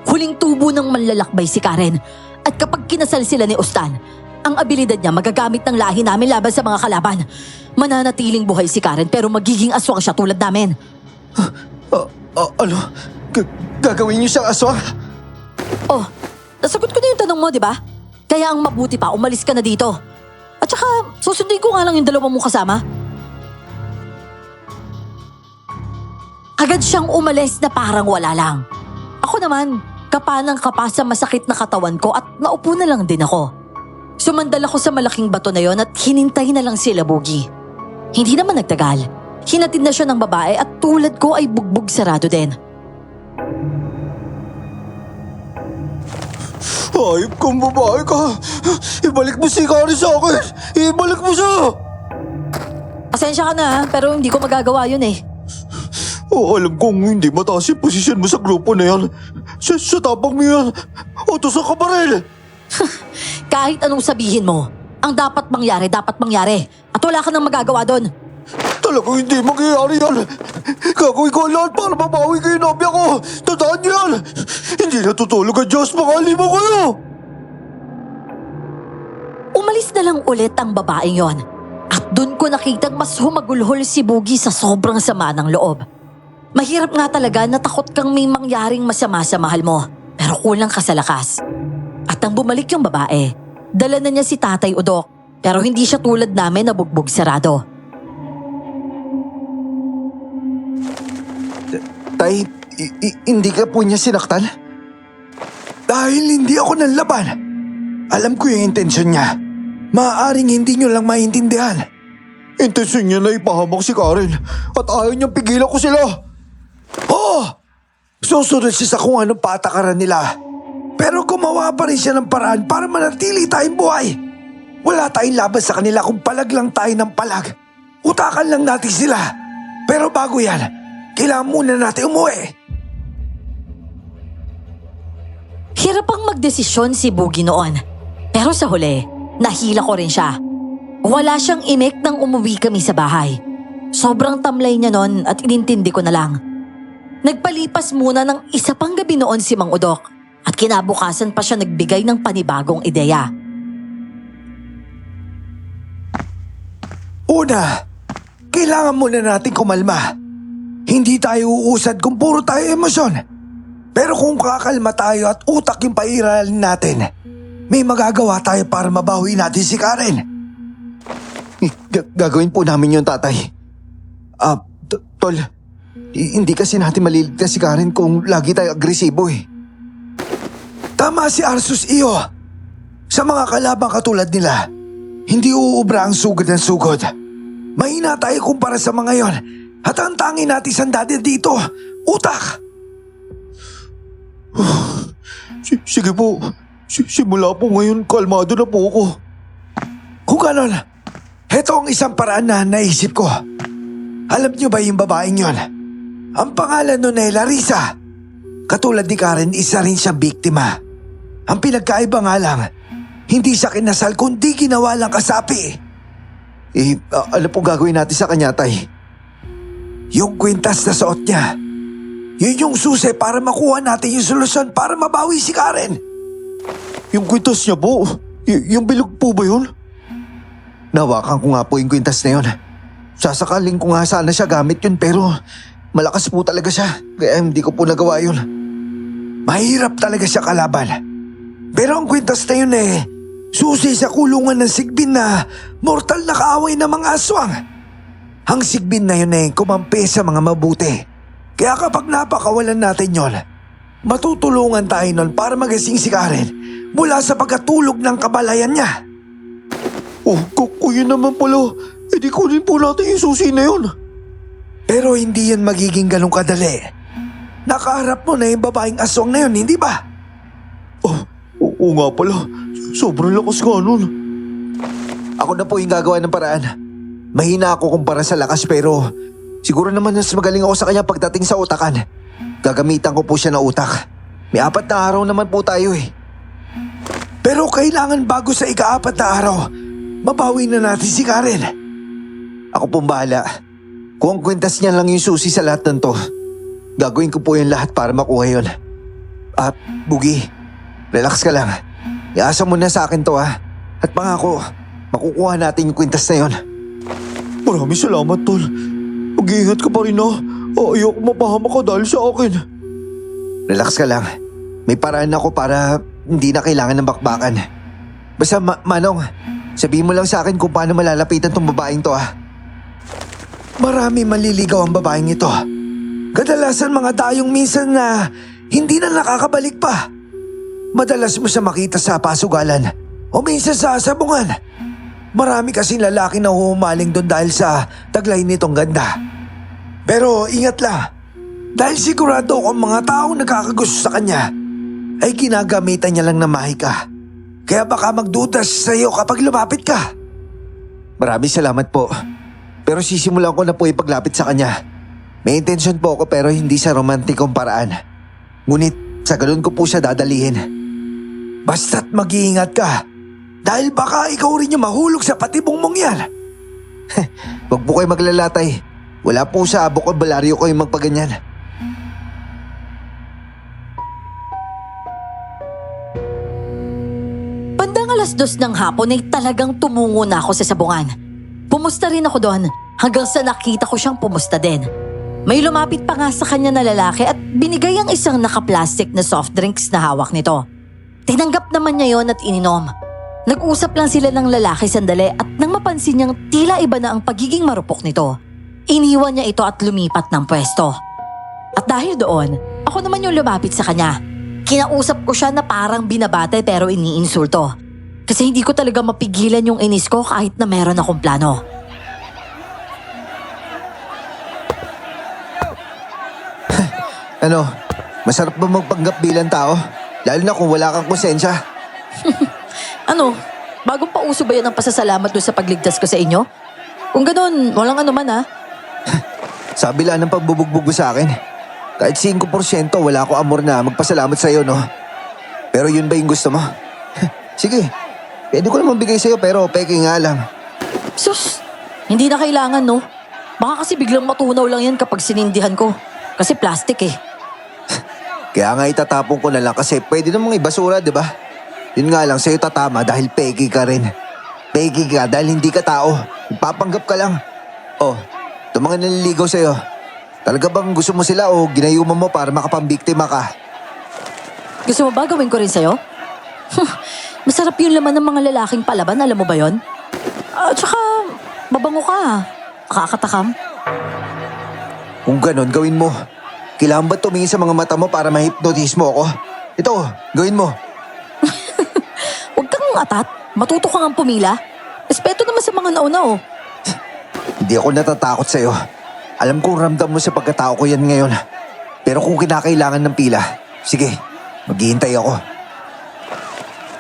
Huling tubo ng manlalakbay si Karen. At kapag kinasal sila ni Ustan, ang abilidad niya magagamit ng lahi namin laban sa mga kalaban. Mananatiling buhay si Karen pero magiging aswang siya tulad namin. Ano? Gagawin niyo siyang aswang? Oh, nasagot ko na yung tanong mo, di ba? Kaya ang mabuti pa, umalis ka na dito. At saka, susundin ko nga lang yung dalawa mong kasama. Agad siyang umalis na parang wala lang. Ako naman, kapa ng kapa sa masakit na katawan ko at naupo na lang din ako. Sumandal ako sa malaking bato na yon at hinintay na lang sila Boogie. Hindi naman nagtagal. Hinatid na siya ng babae at tulad ko ay bugbog sarado din. Hayop kang babae ka! Ibalik mo si Karen sa akin! Ibalik mo siya! Pasensya ka na pero hindi ko magagawa yun eh. Alam kong hindi mataas yung posisyon mo sa grupo na yan. Sa tapang mo yan. Utos ka pa rin. Kahit anong sabihin mo, ang dapat mangyari. At wala ka nang magagawa doon. Talagang hindi mangyayari yan. Gagawin ko ang lahat para mabawi kayo nobya ko. Tandaan niyo yan. Hindi natutulog ang Diyos, makali mo kayo. Umalis na lang ulit ang babaeng yon. At doon ko nakitang mas humagulhol si Boogie sa sobrang sama ng loob. Mahirap nga talaga na takot kang may mangyaring masama sa mahal mo. Pero kulang ka sa lakas. At nang bumalik yung babae, dala na niya si Tatay Udok. Pero hindi siya tulad namin na bugbog sarado. Tay, hindi ka po niya sinaktan? Dahil hindi ako nanlaban. Alam ko yung intensyon niya. Maaaring hindi nyo lang maintindihan. Intensyon niya na ipahamak si Karen at ayaw niyang pigilan ko sila. Oo! Susunod siya sa kung anong patakaran nila. Pero gumawa pa rin siya ng paraan para manatili tayong buhay. Wala tayong laban sa kanila kung palag lang tayo ng palag. Utakan lang natin sila. Pero bago yan, kailangan muna natin umuwi. Hirap ang magdesisyon si Boogie noon. Pero sa huli, nahila ko rin siya. Wala siyang imek nang umuwi kami sa bahay. Sobrang tamlay niya noon at inintindi ko na lang. Nagpalipas muna ng isa pang gabi noon si Mang Udok at kinabukasan pa siya nagbigay ng panibagong ideya. Una, kailangan muna natin kumalma. Hindi tayo uusad kung puro tayo emosyon. Pero kung kakalma tayo at utak yung pairalin natin, may magagawa tayo para mabawi natin si Karen. Gagawin po namin yun, tatay. Tol, hindi kasi natin maliligtas si Karen kung lagi tayo agresibo eh. Tama si Arsus iyo. Sa mga kalabang katulad nila, hindi uubra ang sugod ng sugod. Mahina tayo kumpara sa mga yon. At ang tangi natin sandali dito, utak. Sige po. Simula po ngayon, kalmado na po ako. Kung ganon, heto ang isang paraan na naisip ko. Alam niyo ba yung babaeng yon? Ang pangalan nun ay Larissa. Katulad ni Karen, isa rin siya biktima. Ang pinagkaiba nga lang, hindi siya kinasal kundi ginawa lang kasapi. Ano po gagawin natin sa kanya, tay? Yung kwintas na suot niya, yun yung susi para makuha natin yung solusyon para mabawi si Karen. Yung kwintas niya po, yung bilog po ba yun? Nahawakan ko nga po yung kwintas na yun. Sasakaling ko nga sana siya gamit yun pero malakas po talaga siya. Kaya hindi ko po nagawa yun. Mahirap talaga siya kalaban. Pero ang kwintas na yun susi sa kulungan ng Sigbin na mortal na kaaway ng mga aswang. Ang Sigbin na yun kumampi sa mga mabuti. Kaya kapag napakawalan natin yon, matutulungan tayo nun para magasing si Karen mula sa pagkatulog ng kabalayan niya. Oh, kuya naman pala. Eh di kunin po natin yung susi na yun. Pero hindi yan magiging ganun kadali. Nakaharap mo na yung babaeng aswang na yun, hindi ba? Oh, oo nga pala. Sobrang lakas nga nun. Ako na po yung gagawa ng paraan. Mahina ako kumpara sa lakas pero siguro naman mas magaling ako sa kanya pagdating sa utakan. Gagamitan ko po siya ng utak. May 4 na araw naman po tayo eh. Pero kailangan bago sa ika-4 na araw, mabawi na natin si Karen. Ako pong bahala. Kung ang kwintas niya lang yung susi sa lahat ng to, gagawin ko po yung lahat para makuha yun. At Bugi, relax ka lang. Iasa mo na sa akin to ha. At pangako, makukuha natin yung kwintas na yun. Maraming salamat, tol. Mag-iingat ka pa rin ha. Ayoko mapahama ka dahil sa akin. Relax ka lang. May paraan ako para hindi na kailangan ng bakbakan. Basta Manong, sabihin mo lang sa akin kung paano malalapitan tong babaeng to ha. Marami maliligaw ang babaeng ito. Kadalasan mga tayong minsan na hindi na nakakabalik pa. Madalas mo siya makita sa pasugalan o minsan sa sabungan. Marami kasing lalaki na humaling doon dahil sa taglay nitong ganda. Pero ingat lang, dahil sigurado kung mga taong nakakagusto sa kanya ay ginagamitan niya lang na mahika. Kaya baka magdudas sa iyo kapag lumapit ka. Maraming salamat po. Pero sisimulan ko na po ipaglapit sa kanya. May intensyon po ako pero hindi sa romantikong paraan. Ngunit sa ganun ko po siya dadalihin. Basta't mag-iingat ka. Dahil baka ikaw rin yung mahulog sa patibong mong yan. Huwag po kayo maglalatay. Wala po sa abok o balaryo ko yung magpaganyan. Bandang 2:00 ng hapon ay talagang tumungo na ako sa sabungan. Pumusta rin ako doon hanggang sa nakita ko siyang pumusta din. May lumapit pa nga sa kanya na lalaki at binigay ang isang naka-plastic na soft drinks na hawak nito. Tinanggap naman niya yon at ininom. Nag-usap lang sila ng lalaki sandali at nang mapansin niyang tila iba na ang pagiging marupok nito, iniwan niya ito at lumipat ng pwesto. At dahil doon, ako naman yung lumapit sa kanya. Kinausap ko siya na parang binabate pero iniinsulto. Kasi hindi ko talaga mapigilan yung inis ko kahit na meron akong plano. Ano, masarap ba magpanggap bilang tao? Lalo na kung wala kang konsensya. Ano, bagong pauso ba yan ang pasasalamat doon sa pagligtas ko sa inyo? Kung ganun, walang ano man ha. Sabi lang ng pagbubugbog mo sa akin. Kahit 5% wala ako amor na magpasalamat sa'yo, no? Pero yun ba yung gusto mo? Sige, pwede ko naman bigay sa'yo pero peke nga lang. Sus, hindi na kailangan no. Baka kasi biglang matunaw lang yan kapag sinindihan ko. Kasi plastic eh. Kaya nga itatapon ko na lang kasi pwede namang ibasura, di ba? Yun nga lang sa'yo tatama dahil peke ka rin. Peke ka dahil hindi ka tao. Ipapanggap ka lang. Oh, ito mga naliligaw sa'yo. Talaga bang gusto mo sila o ginayuman mo para makapambiktima ka? Gusto mo ba gawin ko rin sa'yo? Masarap yung laman ng mga lalaking palaban, alam mo ba yon? At saka, mabango ka. Nakakatakam. Kung ganon, gawin mo. Kailangan ba tumingin sa mga mata mo para ma-hypnotize mo ako? Ito, gawin mo. Huwag kang atat. Matuto ka nga pumila. Respeto naman sa mga nauna oh. Hindi ako natatakot sa'yo. Alam kong ramdam mo sa pagkatao ko yan ngayon. Pero kung kinakailangan ng pila, sige, maghihintay ako.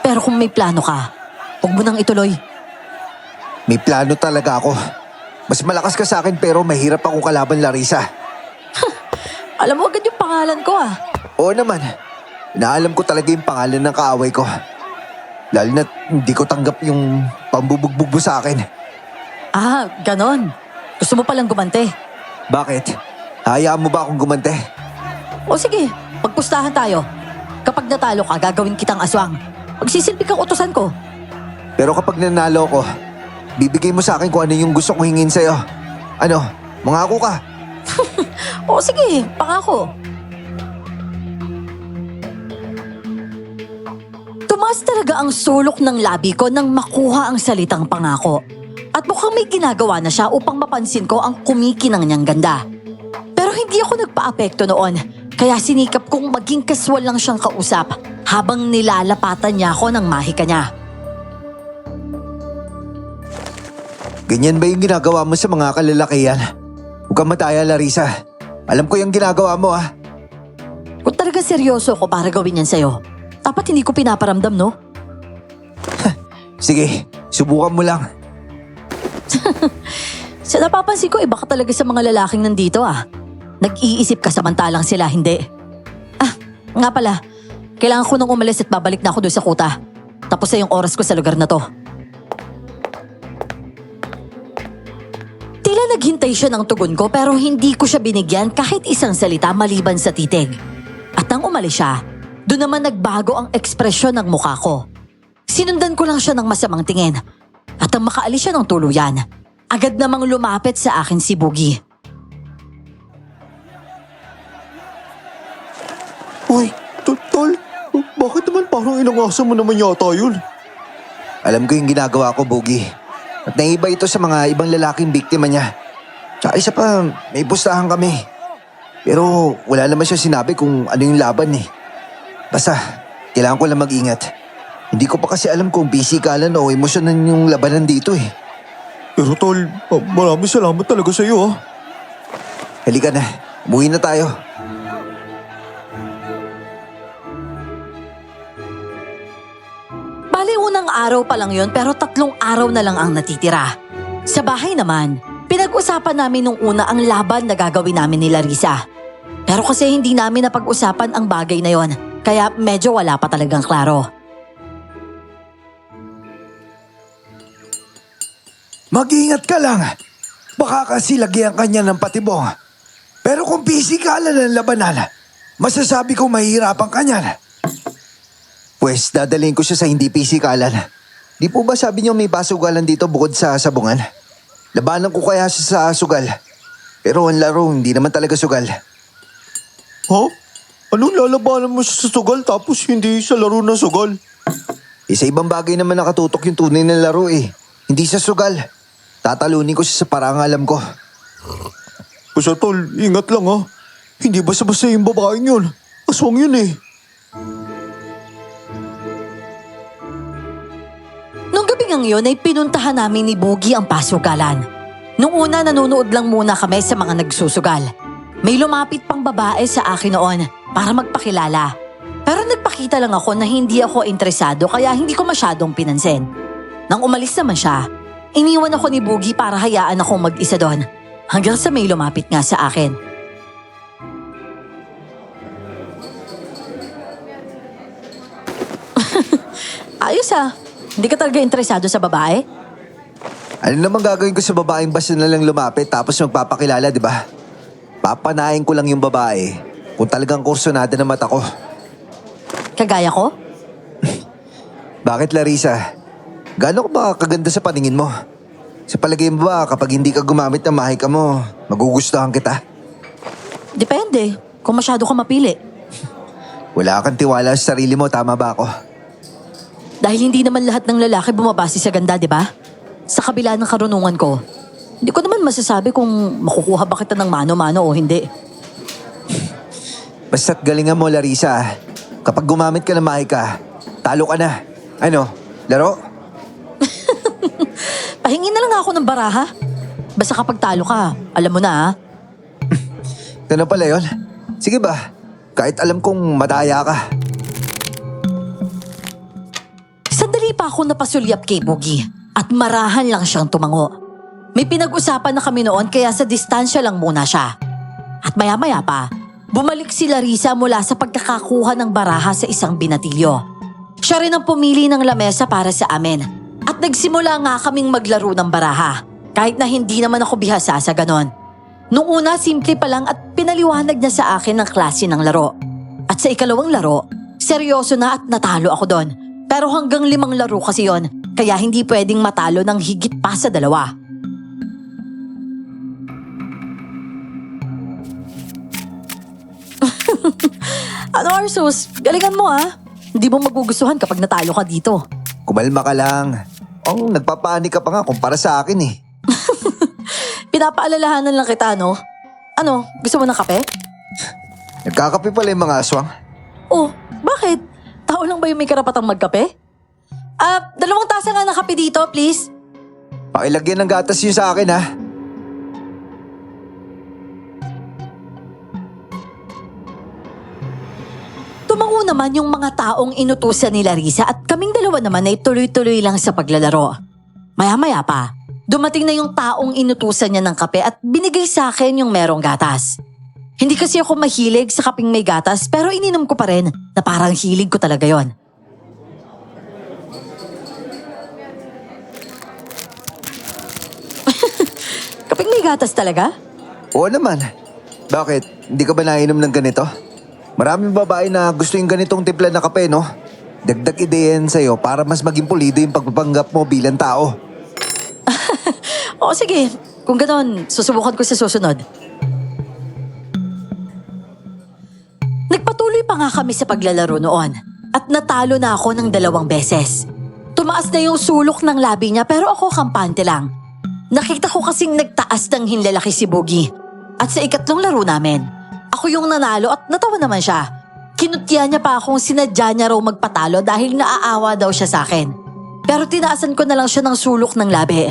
Pero kung may plano ka, huwag mo nang ituloy. May plano talaga ako. Mas malakas ka sa akin pero mahirap akong kalaban, Larissa. Alam mo agad yung pangalan ko ah. Oo naman. Inaalam ko talaga yung pangalan ng kaaway ko. Lalo na hindi ko tanggap yung pambubugbog mo sa akin. Ah, ganon. Gusto mo palang gumante. Bakit? Hayaan mo ba akong gumante? O sige, pagpustahan tayo. Kapag natalo ka, gagawin kitang aswang. Magsisilbi kang utusan ko. Pero kapag nanalo ko, bibigay mo sa akin kung ano yung gusto kong hingin sa'yo. Ano, mangako ka. O sige, pangako. Tumaas talaga ang sulok ng labi ko nang makuha ang salitang pangako. At mukhang may ginagawa na siya upang mapansin ko ang kumikinang niyang ganda. Pero hindi ako nagpa-apekto noon, kaya sinikap kong maging kaswal lang siyang kausap habang nilalapatan niya ako ng mahika niya. Ganyan ba yung ginagawa mo sa mga kalalakihan? Huwag kang mataya, Larissa. Alam ko yung ginagawa mo, ah. Kung talaga seryoso ako para gawin yan sa'yo, dapat hindi ko pinaparamdam, no? Sige, subukan mo lang. Sa napapansin ko, iba ka talaga sa mga lalaking nandito, ah. Nag-iisip ka samantalang sila, hindi. Ah, nga pala, kailangan ko nang umalis at babalik na ako doon sa kuta. Tapos na yung oras ko sa lugar na to. Tila naghintay siya ng tugon ko pero hindi ko siya binigyan kahit isang salita maliban sa titig. At nang umalis siya, doon naman nagbago ang ekspresyon ng mukha ko. Sinundan ko lang siya ng masamang tingin. At nang makaalis siya ng tuluyan, agad namang lumapit sa akin si Boogie. Uy, tol, bakit naman parang inangasa mo naman yata yun? Alam ko yung ginagawa ko, Boogie. At naiba ito sa mga ibang lalaking biktima niya. Tsaka isa pa, may pustahan kami. Pero wala naman siya sinabi kung ano yung laban eh. Basta, kailangan ko lang mag-ingat. Hindi ko pa kasi alam kung pisikalan o emosyonan yung labanan dito eh. Pero tol, maraming salamat talaga sa iyo ah. Halika na, umuwi na tayo. Bali unang araw pa lang yon pero 3 araw na lang ang natitira. Sa bahay naman, pinag-usapan namin nung una ang laban na gagawin namin ni Larissa. Pero kasi hindi namin napag-usapan ang bagay na yon, kaya medyo wala pa talagang klaro. Mag-ingat ka lang. Baka kasi lagyan kanya ng patibong. Pero kung pisikalan ng labanan, masasabi ko mahihirapan ka niyan. Pwes, dadalhin ko siya sa hindi pisikalan. Di po ba sabi niyo may pasugalan dito bukod sa sabungan? Labanan ko kaya siya sa sugal. Pero ang laro, hindi naman talaga sugal. Ha? Anong lalabanan mo siya sa sugal tapos hindi sa laro na sugal? Sa ibang bagay naman nakatutok yung tunay na laro eh. Hindi sa sugal. Tatalunin ko siya sa parang alam ko. Basta tol, ingat lang ha. Hindi basta-basta yung babaeng yun. Aswang yun eh. Nung gabi ngang yun ay pinuntahan namin ni Boogie ang pasugalan. Nung una nanonood lang muna kami sa mga nagsusugal. May lumapit pang babae sa akin noon para magpakilala. Pero nagpakita lang ako na hindi ako interesado kaya hindi ko masyadong pinansin. Nang umalis naman siya, iniwan ako ni Boogie para hayaan akong mag-isa doon. Hanggang sa may lumapit nga sa akin. Ayos ah. Hindi ka talaga interesado sa babae? Ano naman gagawin ko sa babaeng basta na lang lumapit tapos magpapakilala, di ba? Papanain ko lang yung babae kung talagang kursonada na mata ko. Kagaya ko? Bakit, Larissa? Gaano ka ba kaganda sa paningin mo? Sa palagay mo ba kapag hindi ka gumamit ng mahika mo, magugustuhan kita? Depende. Kung masyado ka mapili. Wala kang tiwala sa sarili mo, tama ba ako? Dahil hindi naman lahat ng lalaki bumabase sa ganda, di ba? Sa kabila ng karunungan ko, hindi ko naman masasabi kung makukuha ba kita ng mano-mano o hindi. Basta't galingan mo, Larissa. Kapag gumamit ka ng mahika, talo ka na. Ano, laro? Pahingin na lang ako ng baraha. Basta kapag talo ka, alam mo na ha. Ano pala yun? Sige ba, kahit alam kong madaya ka. Sandali pa ako napasulyap kay Boogie at marahan lang siyang tumango. May pinag-usapan na kami noon kaya sa distansya lang muna siya. At maya-maya pa, bumalik si Larissa mula sa pagkakakuha ng baraha sa isang binatilyo. Siya rin ang pumili ng lamesa para sa amin. At nagsimula nga kaming maglaro ng baraha, kahit na hindi naman ako bihasa sa ganon. Nung una, simple pa lang at pinaliwanag niya sa akin ang klase ng laro. At sa ikalawang laro, seryoso na at natalo ako doon. Pero hanggang 5 laro kasi yon, Kaya hindi pwedeng matalo ng higit pa sa 2. Ano Arsus, galingan mo ah. Hindi mo magugustuhan kapag natalo ka dito. Kumalma ka lang. Oh, nagpapanik ka pa nga kumpara sa akin eh. Pinapaalalahanan lang kita, no? Ano, gusto mo ng kape? Nagkakape pala yung mga aswang. Oh, bakit? Tao lang ba yung may karapatang magkape? 2 tasa nga ng kape dito, please. Pakilagyan ng gatas yun sa akin ha. Tumango naman yung mga taong inutusan ni Larissa at kaming dalawa naman ay tuloy-tuloy lang sa paglalaro. Maya-maya pa, dumating na yung taong inutusan niya ng kape at binigay sa akin yung merong gatas. Hindi kasi ako mahilig sa kapeng may gatas pero ininom ko pa rin na parang hilig ko talaga yon. Kapeng may gatas talaga? Oo naman. Bakit? Hindi ka ba nainom ng ganito? Maraming babae na gusto yung ganitong timpla na kape, no? Dagdag ideya yan sa'yo para mas maging pulido yung pagpapanggap mo bilang tao. Oo sige, kung ganon, susubukan ko sa susunod. Nagpatuloy pa nga kami sa paglalaro noon at natalo na ako ng 2 beses. Tumaas na yung sulok ng labi niya pero ako kampante lang. Nakita ko kasing nagtaas ng hinlalaki si Boogie. At sa ikatlong laro namin, ako yung nanalo at natawa naman siya. Kinutya niya pa akong sinadya niya raw magpatalo dahil naaawa daw siya sa akin. Pero tinaasan ko na lang siya ng sulok ng labi.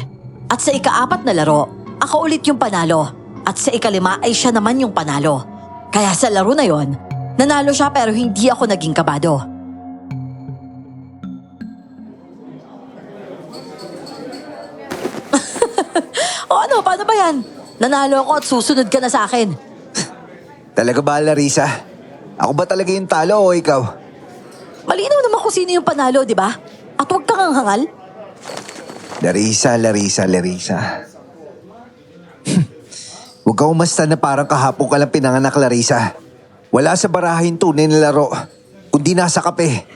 At sa ika-4 na laro, ako ulit yung panalo. At sa ika-5 ay siya naman yung panalo. Kaya sa laro na yon, nanalo siya pero hindi ako naging kabado. O ano, paano ba yan? Nanalo ako at susunod ka na sa akin. Talaga ba, Larissa? Ako ba talaga yung talo o ikaw? Malinaw naman kung sino yung panalo, di ba? At huwag kang hangal. Larissa. Huwag ka umasta na parang kahapon ka lang pinanganak, Larissa. Wala sa barahin tunay na laro, kundi nasa kape.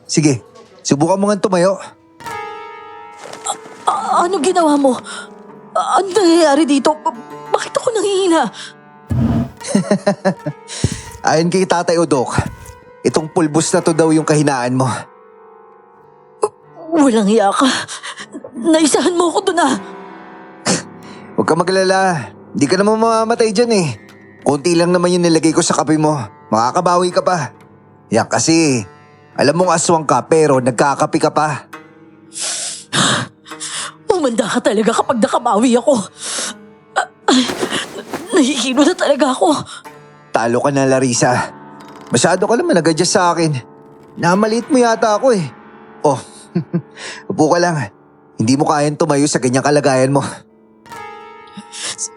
Sige, subukan mo nga tumayo. Ano ginawa mo? Ano nangyayari dito? Bakit ako nangihina? Ayon kay Tatay Udok, itong pulbos na to daw yung kahinaan mo. Walang hiya ka. Naisahan mo ako doon ah. Huwag ka maglala, hindi ka naman mamamatay dyan eh. Kunti lang naman yung nilagay ko sa kape mo, makakabawi ka pa. Yan kasi, alam mong aswang ka pero nagkakape ka pa. Umanda ka talaga kapag nakabawi ako. Nahihilo na talaga ako. Talo ka na, Larissa. Masyado ka naman nag-adjust sa akin. Namaliit mo yata ako eh. Oh, upo ka lang. Hindi mo kayang tumayo sa ganyang kalagayan mo.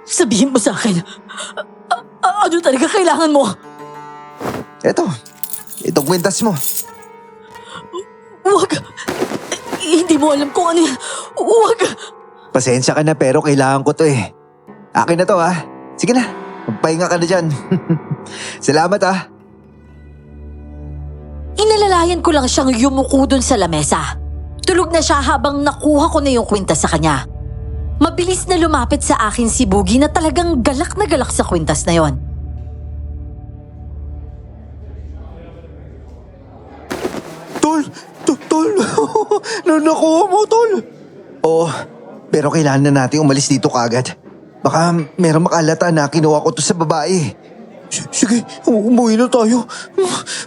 Sabihin mo sa akin, ano talaga kailangan mo? Itong kwintas mo. Huwag. Hindi mo alam kung ano yan. Huwag. Pasensya ka na pero kailangan ko to eh. Akin na to ha. Sige na, magpahinga ka na dyan. Salamat ha. Inalalayan ko lang siyang yumuko dun sa lamesa. Tulog na siya habang nakuha ko na yung kwintas sa kanya. Mabilis na lumapit sa akin si Boogie na talagang galak na galak sa kwintas na yon. Tol, nakuha mo, tol. Oo, pero kailangan na natin umalis dito kagad. Baka merong makalata na kinuha ko to sa babae. Sige, umuwi na tayo.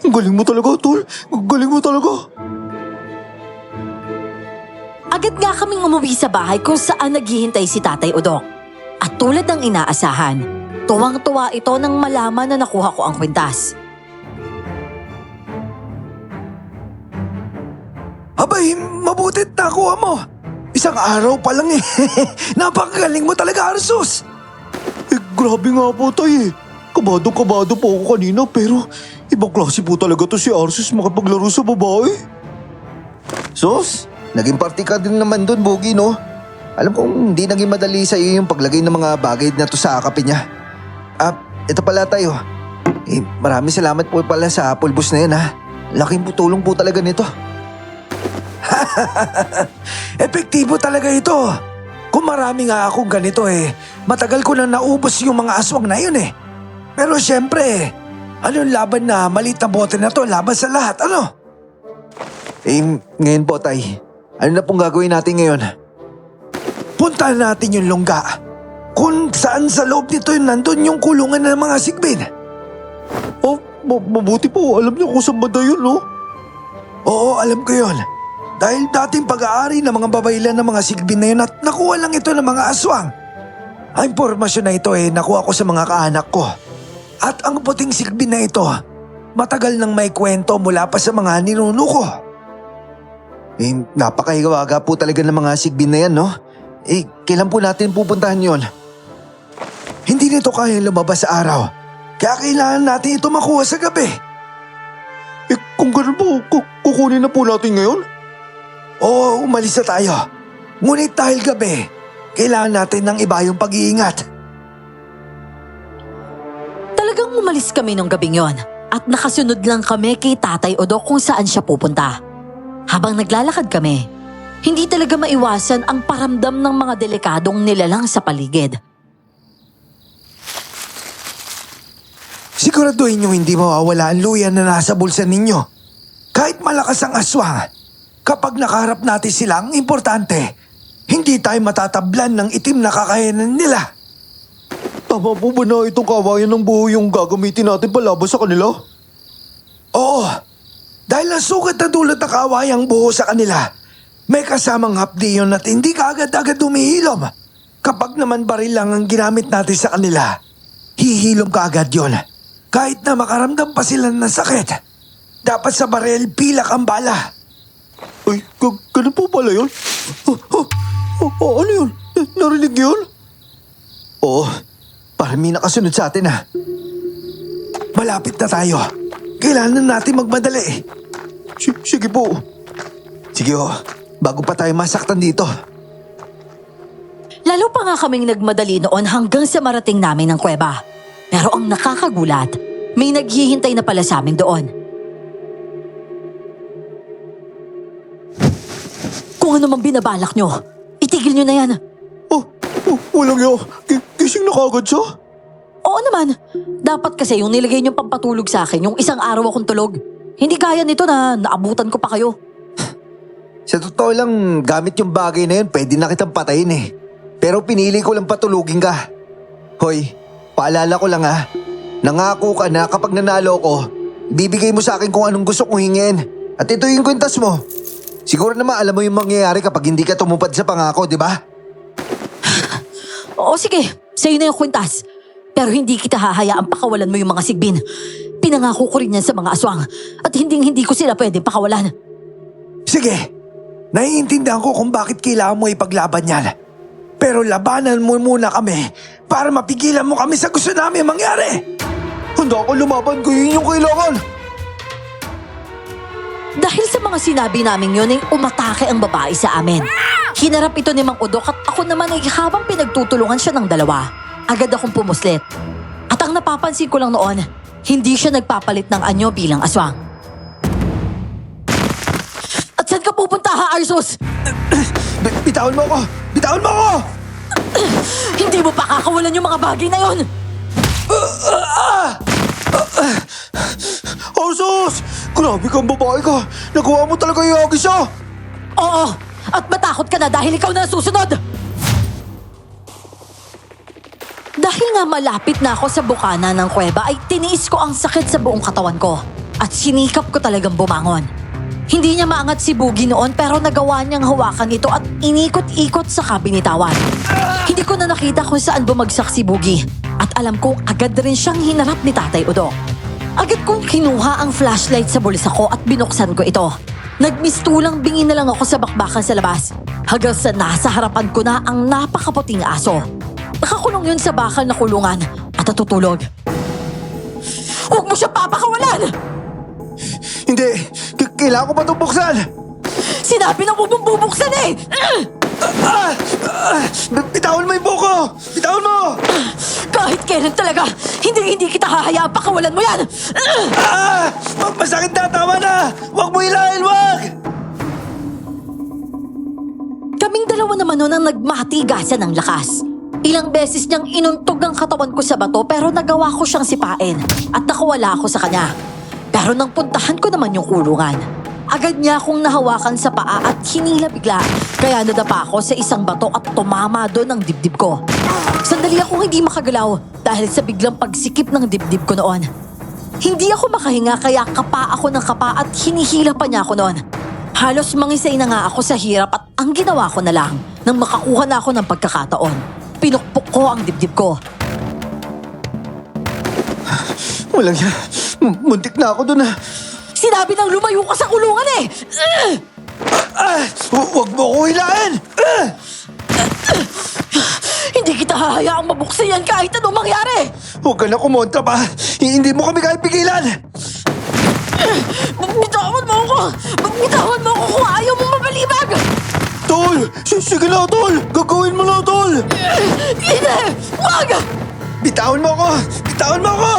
Ang galing mo talaga, tol. Ang galing mo talaga. Agad nga kaming umuwi sa bahay kung saan naghihintay si Tatay Udok. At tulad ng inaasahan, tuwang-tuwa ito nang malaman na nakuha ko ang kwintas. Abay, mabutit nakuha mo. Isang araw pa lang eh. Napakagaling mo talaga, Arsus. Grabe nga po, tay eh. Kabado po ako kanina pero ibang klase po talaga to si Arsus makapaglaro sa babae. Sus, naging party ka din naman dun, Boogie, no? Alam kong hindi naging madali sa iyo yung paglagay ng mga bagay na to sa kape niya. Ito pala tayo. Maraming salamat po pala sa pulbos na yan, ha? Laking tulong po talaga nito. Ha? Epektibo talaga ito. Kung marami nga akong ganito matagal ko na naubos yung mga aswang na yun Pero syempre, anong laban na maliit na bote na to laban sa lahat, ano? Ngayon po, Tay. Ano na pong gagawin natin ngayon? Puntahan natin yung lungga. Kung saan sa loob nito nandun yung kulungan ng mga sigbin. Oh, mabuti po. Alam niyo kung saan banda yun, no? Oo, alam ko yun. Dahil dating pag-aari ng mga babaylan ng mga sigbin na yun at nakuha lang ito ng mga aswang. Ang impormasyon na ito nakuha ko sa mga kaanak ko. At ang puting sigbin na ito, matagal nang may kwento mula pa sa mga ninuno ko. Napakahiwaga po talaga ng mga sigbin na yan, no? Kailan po natin pupuntahan yon? Hindi nito kaya lumabas sa araw. Kaya kailangan natin ito makuha sa gabi. Kung ganun po, kukunin na po natin ngayon? Oo, umalis na tayo. Ngunit dahil gabi, kailangan natin ng iba yung pag-iingat. Talagang umalis kami nung gabing yon at nakasunod lang kami kay Tatay Odo kung saan siya pupunta. Habang naglalakad kami, hindi talaga maiwasan ang paramdam ng mga delikadong nilalang sa paligid. Siguraduhin nyo hindi mawawala ang luya na nasa bulsa ninyo. Kahit malakas ang aswang, kapag nakaharap natin sila, ang importante, hindi tayo matatablan ng itim na kakayanan nila. Tama po ba na itong kawayan ng buho yung gagamitin natin palaban sa kanila? Oo, dahil ang sugat na dulot na kawayang buho sa kanila, may kasamang hapdi yun at hindi ka agad-agad humihilom. Kapag naman baril lang ang ginamit natin sa kanila, hihilom ka agad yun. Kahit na makaramdam pa sila ng sakit, dapat sa baril pilak ang bala. Ay, ganun po pala yun? Ano yun? Narinig yun? Oo, parang may nakasunod sa atin Malapit na tayo. Kailangan natin magmadali. Sige po. Sige bago pa tayo masaktan dito. Lalo pa nga kaming nagmadali noon hanggang sa marating namin ng kuweba. Pero ang nakakagulat, may naghihintay na pala sa amin doon. Kung ano mang binabalak nyo, itigil nyo na yan. Walang yun. Gising na kagad siya? Oo naman, dapat kasi yung nilagay nyong pampatulog sa akin, yung isang araw akong tulog. Hindi kaya nito na naabutan ko pa kayo. Sa totoo lang, gamit yung bagay na yun, pwede na kitang patayin Pero pinili ko lang patulugin ka. Hoy, paalala ko lang nangako ka na kapag nanalo ko, ibibigay mo sa akin kung anong gusto kong hingin. At ito yung kwintas mo. Siguro naman alam mo yung mangyayari kapag hindi ka tumupad sa pangako, di ba? Oo sige, sa'yo na yung kwintas. Pero hindi kita hahayaang pakawalan mo yung mga sigbin. Pinangako ko rin yan sa mga aswang. At hindi ko sila pwede pakawalan. Sige, naiintindihan ko kung bakit kailangan mo ipaglaban yan. Pero labanan mo muna kami para mapigilan mo kami sa gusto namin mangyari. Handa ako lumaban kung yun yung kailangan. Dahil sa mga sinabi namin yun ay umatake ang babae sa amin. Hinarap ito ni Mang Udok at ako naman ay habang pinagtutulungan siya ng dalawa. Agad akong pumuslit. At ang napapansin ko lang noon, hindi siya nagpapalit ng anyo bilang aswang. At saan ka pupunta Arsos? Bitawan mo ako! Bitawan mo ako! Hindi mo pa kakawalan yung mga bagay na yon. Arsos! Grabe kang babae ka! Nagawa mo talaga yung agis siya! Oo, at matakot ka na dahil ikaw na susunod. Dahil nga malapit na ako sa bukana ng kuweba ay tiniis ko ang sakit sa buong katawan ko at sinikap ko talagang bumangon. Hindi niya maangat si Boogie noon pero nagawa niyang hawakan ito at inikot-ikot sa kabinitawan. Hindi ko na nakita kung saan bumagsak si Boogie at alam kong agad rin siyang hinarap ni Tatay Udo. Agad kong kinuha ang flashlight sa bulsa ko at binuksan ko ito. Nagmistulang bingi na lang ako sa bakbakan sa labas hanggang sa nasa harapan ko na ang napakaputing aso. Nakakulong yun sa bakal na kulungan at natutulog. Huwag mo siya papakawalan! Hindi, kailangan ko pa itong buksan! Sinabi na huwag mong bubuksan eh! Bitawan mo yung buko! Bitawan mo! Kahit kailan talaga, hindi kita hahayaan pakawalan mo yan! Masakit na! Tama na! Huwag mo hilahin! Huwag! dalawa naman nun ang nagmatigasan ng lakas. Ilang beses niyang inuntog ang katawan ko sa bato pero nagawa ko siyang sipain at nakawala ako sa kanya. Pero nang puntahan ko naman yung kulungan, agad niya akong nahawakan sa paa at hinila bigla. Kaya nadapa ako sa isang bato at tumama doon ang dibdib ko. Sandali akong hindi makagalaw dahil sa biglang pagsikip ng dibdib ko noon. Hindi ako makahinga kaya kapa ako ng kapa at hinihila pa niya ako noon. Halos mangisay na nga ako sa hirap at ang ginawa ko na lang nang makakuha na ako ng pagkakataon. Pinukpok ko ang dibdib ko. Walang yan. Muntik na ako dun ah. Sinabi nang lumayo ka sa kulungan eh! Huwag mo ko hilain! Hindi kita hahayaang mabuksan yan kahit anong mangyari! Huwag ka na kumontra pa! Hindi mo kami kaya pigilan! Magbitawan mo ako! Magbitawan mo ako kung ayaw mo mabalibag! Tol! Sige na, Tol! Gagawin mo na, Tol! Hindi! Wag! Bitawan mo ako! Bitawan mo ako!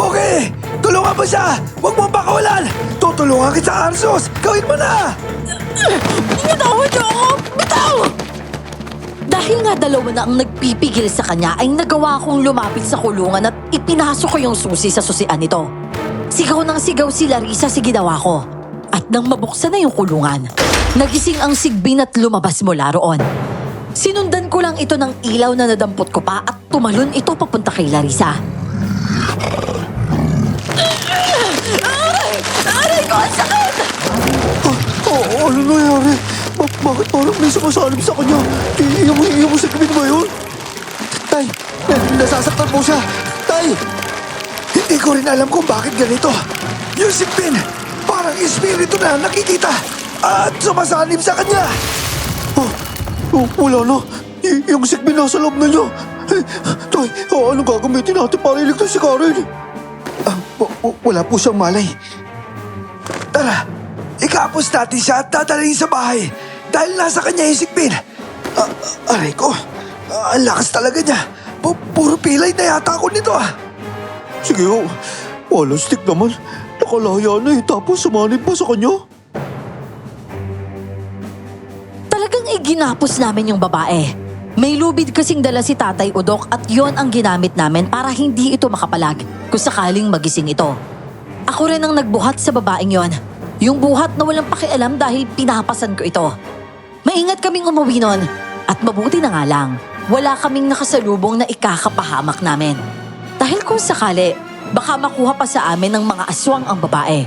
Okay! Tulungan mo siya! Huwag mo pakawalan! Tutulungan kita, Arsos! Gawin mo na! Bitawan niyo ako! Bitaw! Dahil nga dalawa na ang nagpipigil sa kanya ay nagawa kong lumapit sa kulungan at ipinasok ko yung susi sa susian nito. Sigaw ng sigaw si Larissa sa ginawa ko. At nang mabuksan na yung kulungan, nagising ang sigbin at lumabas mula roon. Sinundan ko lang ito ng ilaw na nadampot ko pa at tumalon ito papunta kay Larissa. Aray ko! Ang sakit! Ano nangyari? Bakit parang may sumasalib sa kanya? Yung sigbin ba yun? Tay! Nasasaktan po siya! Tay! Hindi ko rin alam kung bakit ganito. Yung sigbin, parang espiritu na nakikita at sumasanib sa kanya. Wala na. Yung sigbin nasa loob na niya. Tay, anong gagamitin natin para iligtas si Karen? Wala po siyang malay. Tara, ikapos natin siya at dadalhin sa bahay dahil nasa kanya yung sigbin. Aray ko, ang lakas talaga niya. Puro pilay na yata ako nito ah. Sige ho. Walang stick naman. Nakalaya na tapos sumanib pa sa kanya. Talagang iginapos namin yung babae. May lubid kasing dala si Tatay Udok at yon ang ginamit namin para hindi ito makapalag kung sakaling magising ito. Ako rin ang nagbuhat sa babaeng yon. Yung buhat na walang pakialam dahil pinapasan ko ito. Maingat kaming umuwi nun at mabuti na nga lang, wala kaming nakasalubong na ikakapahamak namin. Dahil kung sakali, baka makuha pa sa amin ng mga aswang ang babae.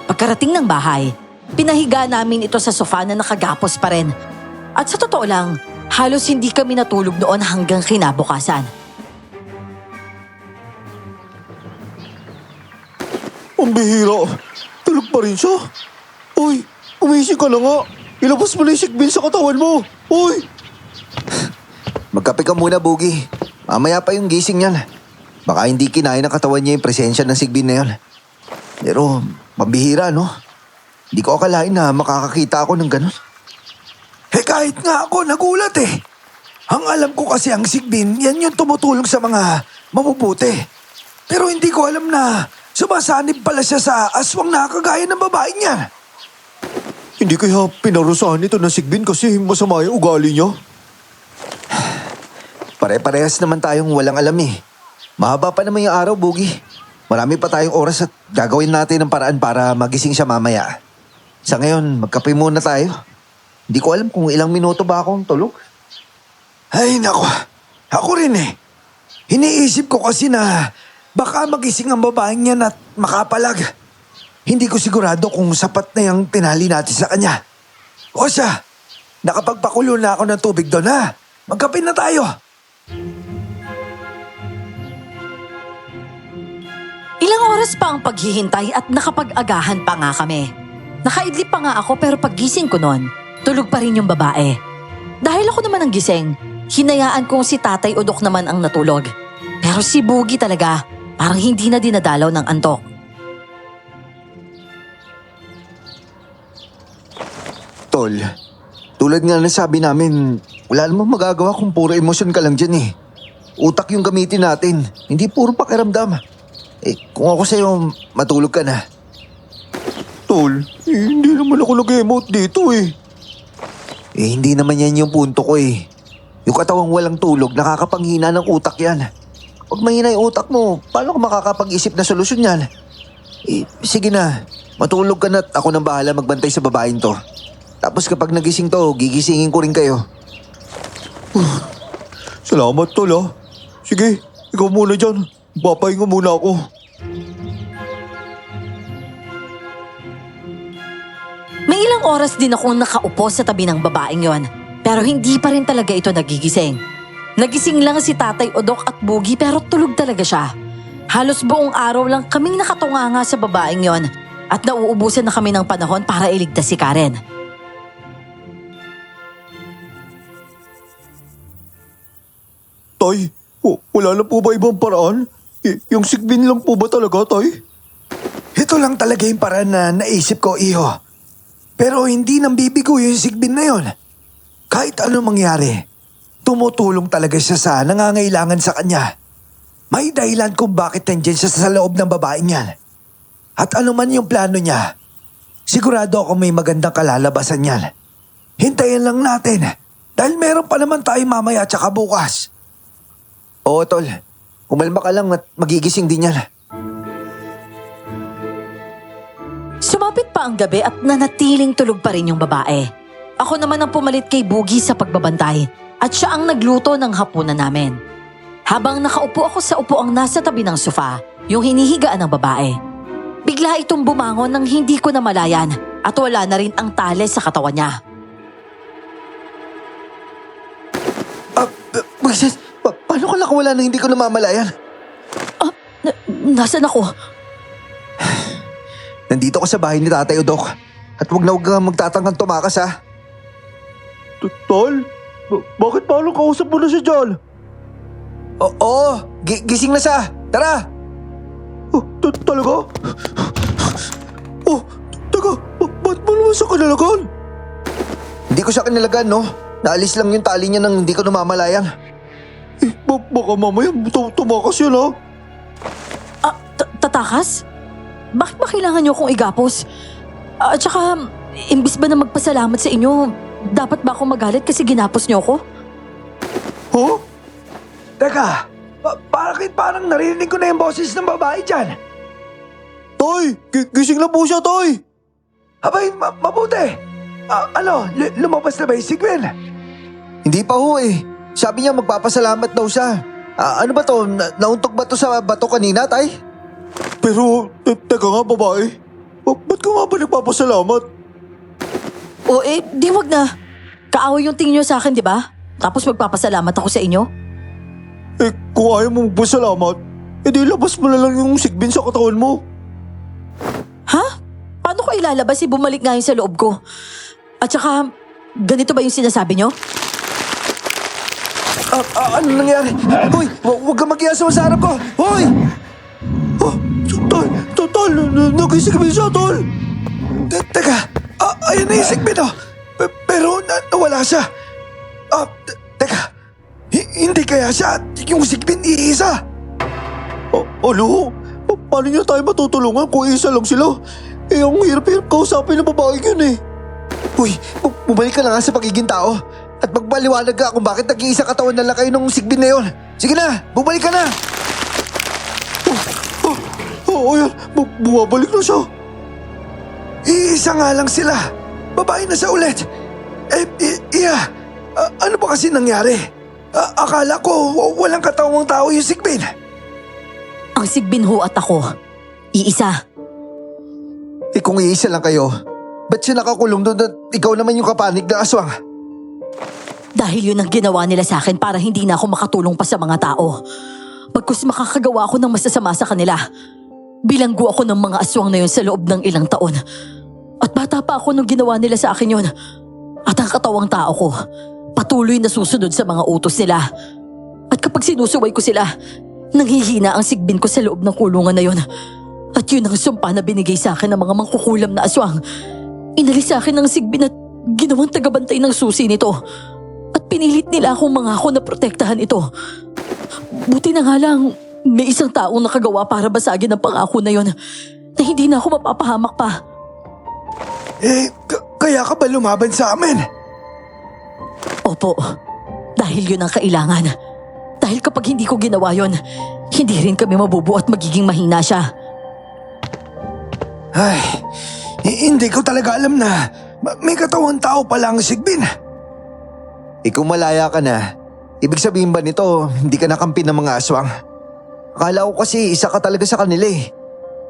Pagkarating ng bahay, pinahiga namin ito sa sofa na nakagapos pa rin. At sa totoo lang, halos hindi kami natulog noon hanggang kinabukasan. Ang bihira. Tulog pa rin siya. Uy, umising ka na nga. Ilabas mo na yung sigbin sa katawan mo. Uy! Magkape ka muna, Boogie. Mamaya pa yung gising niyan. Baka hindi kinain ng katawan niya yung presensya ng sigbin na yun. Pero, mabihira, no? Hindi ko akalain na makakakita ako ng ganun. Kahit nga ako nagulat eh. Ang alam ko kasi ang sigbin, yan yung tumutulong sa mga mabubuti. Pero hindi ko alam na sumasanib pala siya sa aswang na kagaya ng babaeng yan. Hindi kaya pinarusahan ito ng sigbin kasi masama yung ugali niya? Pare-parehas naman tayong walang alam eh. Mahaba pa naman yung araw, Boogie. Marami pa tayong oras at gagawin natin ng paraan para magising siya mamaya. Sa ngayon, magkape muna tayo. Hindi ko alam kung ilang minuto ba akong tulog. Ay nako, ako rin eh. Iniisip ko kasi na baka magising ang babaeng yan at makapalag. Hindi ko sigurado kung sapat na yung tinali natin sa kanya. O siya, nakapagpakulo na ako ng tubig doon ha. Magkape na tayo. Ilang oras pa ang paghihintay at nakapag-agahan pa nga kami. Nakaidlip pa nga ako pero paggising ko noon, tulog pa rin yung babae. Dahil ako naman ang gising, hinayaan kong si Tatay Udok naman ang natulog. Pero si Boogie talaga, parang hindi na dinadalaw ng antok. Tol, tulad nga na sabi namin, wala namang magagawa kung puro emosyon ka lang dyan eh. Utak yung gamitin natin, hindi puro pakiramdam. Kung ako sa'yo, matulog ka na. Tol, hindi naman ako nag-emote dito eh. Hindi naman yan yung punto ko eh. Yung katawang walang tulog, nakakapanghina ng utak yan. Pag mahina yung utak mo, paano ka makakapag-isip na solusyon yan? Sige na, matulog ka na at ako nang bahala magbantay sa babaeng to. Tapos kapag nagising to, gigisingin ko rin kayo. Salamat, tol ah. Sige, ikaw muna dyan. Papahinga muna ako. May ilang oras din akong nakaupo sa tabi ng babaeng yon, pero hindi pa rin talaga ito nagigising. Nagising lang si Tatay Odok at Bugi pero tulog talaga siya. Halos buong araw lang kaming nakatunganga sa babaeng yon at nauubusan na kami ng panahon para iligtas si Karen. Tay, wala na po ba ibang paraan? Yung sigbin lang po ba talaga, tay? Ito lang talaga yung paraan na naisip ko, iho. Pero hindi nang bibigo yung sigbin na yon. Kahit ano mangyari, tumutulong talaga siya sa nangangailangan sa kanya. May dahilan kung bakit nandyan siya sa loob ng babaeng yan. At ano man yung plano niya, sigurado ako may magandang kalalabasan yan. Hintayin lang natin, dahil meron pa naman tayo mamaya at saka bukas. Oo, tol. Kumalma ka lang at magigising din yan. Sumapit pa ang gabi at nanatiling tulog pa rin yung babae. Ako naman ang pumalit kay Bugi sa pagbabantay at siya ang nagluto ng hapunan namin. Habang nakaupo ako sa upuang nasa tabi ng sofa, yung hinihigaan ng babae. Bigla itong bumangon nang hindi ko namalayan at wala na rin ang tali sa katawan niya. Moises, paano ka nakawala nang hindi ko namamalayan? Nasaan ako? Nandito ko sa bahay ni Tatay Odok. At huwag kang magtatangkang tumakas ha. Tol, bakit parang kausap mo na siya dyan? Oo, gising na siya. Tara! Talaga? Oh, taga, ba't mo naman sa kanalagan? Hindi ko siya kinalagan, no? Naalis lang yung tali niya nang hindi ko namamalayan. Baka mamaya tumakas yun ha? Tatakas? Bakit ba kailangan niyo akong igapos? At saka, imbis ba na magpasalamat sa inyo, dapat ba akong magalit kasi ginapos niyo ako? Huh? Teka, bakit parang narinig ko na yung boses ng babae dyan? Toy, gising na po siya, Toy! Abay, mabuti. Lumabas na ba yung sigbin? Hindi pa ho eh. Sabi niya magpapasalamat daw siya. Ano ba to? Nauntog ba to sa bato kanina, Tay? Pero, teka nga babae, ba't ka nga ba nagpapasalamat? O di wag na. Kaaway yung tingin niyo sa akin, di ba? Tapos magpapasalamat ako sa inyo? Kung ayaw mo magpasalamat, edi labas mo na lang yung sigbin sa katawan mo. Ha? Paano ko ilalabas bumalik nga yun sa loob ko? At saka, ganito ba yung sinasabi niyo? Ano nangyari? Hoy, huwag kang mag-iasa sa harap ko! Hoy! Tol, nagising siya, Tol! Teka, ayun na yung sigbin oh. Pero nawala siya. Teka, hindi kaya siya yung sigbin iisa? Ano? Paano niya tayo matutulungan kung isa lang sila? Ang hirap-hirap kausapin ng babae yun eh. Uy, bumalik ka na nga sa pagiging tao. At magpaliwanag ka kung bakit nag-iisa katawan na lang kayo nung sigbin na yun. Sige na, bumalik ka na! Ayan, bumabalik na siya. Iisa nga lang sila. Babae na siya ulit. Iya, ano ba kasi nangyari? Akala ko walang katawang tao yung sigbin. Ang sigbin ho at ako. Iisa. Kung iisa lang kayo, ba't siya nakakulong doon at ikaw naman yung kapanig ng aswang? Dahil yun ang ginawa nila sa akin para hindi na ako makatulong pa sa mga tao. Pagkus makakagawa ako ng masasama sa kanila, bilanggo ako ng mga aswang na yun sa loob ng ilang taon. At bata pa ako nung ginawa nila sa akin yun. At ang katawang tao ko, patuloy na susunod sa mga utos nila. At kapag sinusuway ko sila, nanghihina ang sigbin ko sa loob ng kulungan na yun. At yun ang sumpa na binigay sa akin ng mga mangkukulam na aswang. Inalis sa akin ang sigbin at ginawang tagabantay ng susi nito. At pinilit nila akong mangako na protektahan ito. Buti na nga lang, may isang taong nakagawa para basagin ang pangako na yon na hindi na ako mapapahamak pa. Kaya ka ba lumaban sa amin? Opo, dahil yun ang kailangan. Dahil kapag hindi ko ginawa yun, hindi rin kami mabubuo at magiging mahina siya. Ay, hindi ko talaga alam na may katawang tao pala ang Sigbin. Kung malaya ka na, ibig sabihin ba nito, hindi ka nakampi ng mga aswang? Akala ko kasi isa ka talaga sa kanila eh.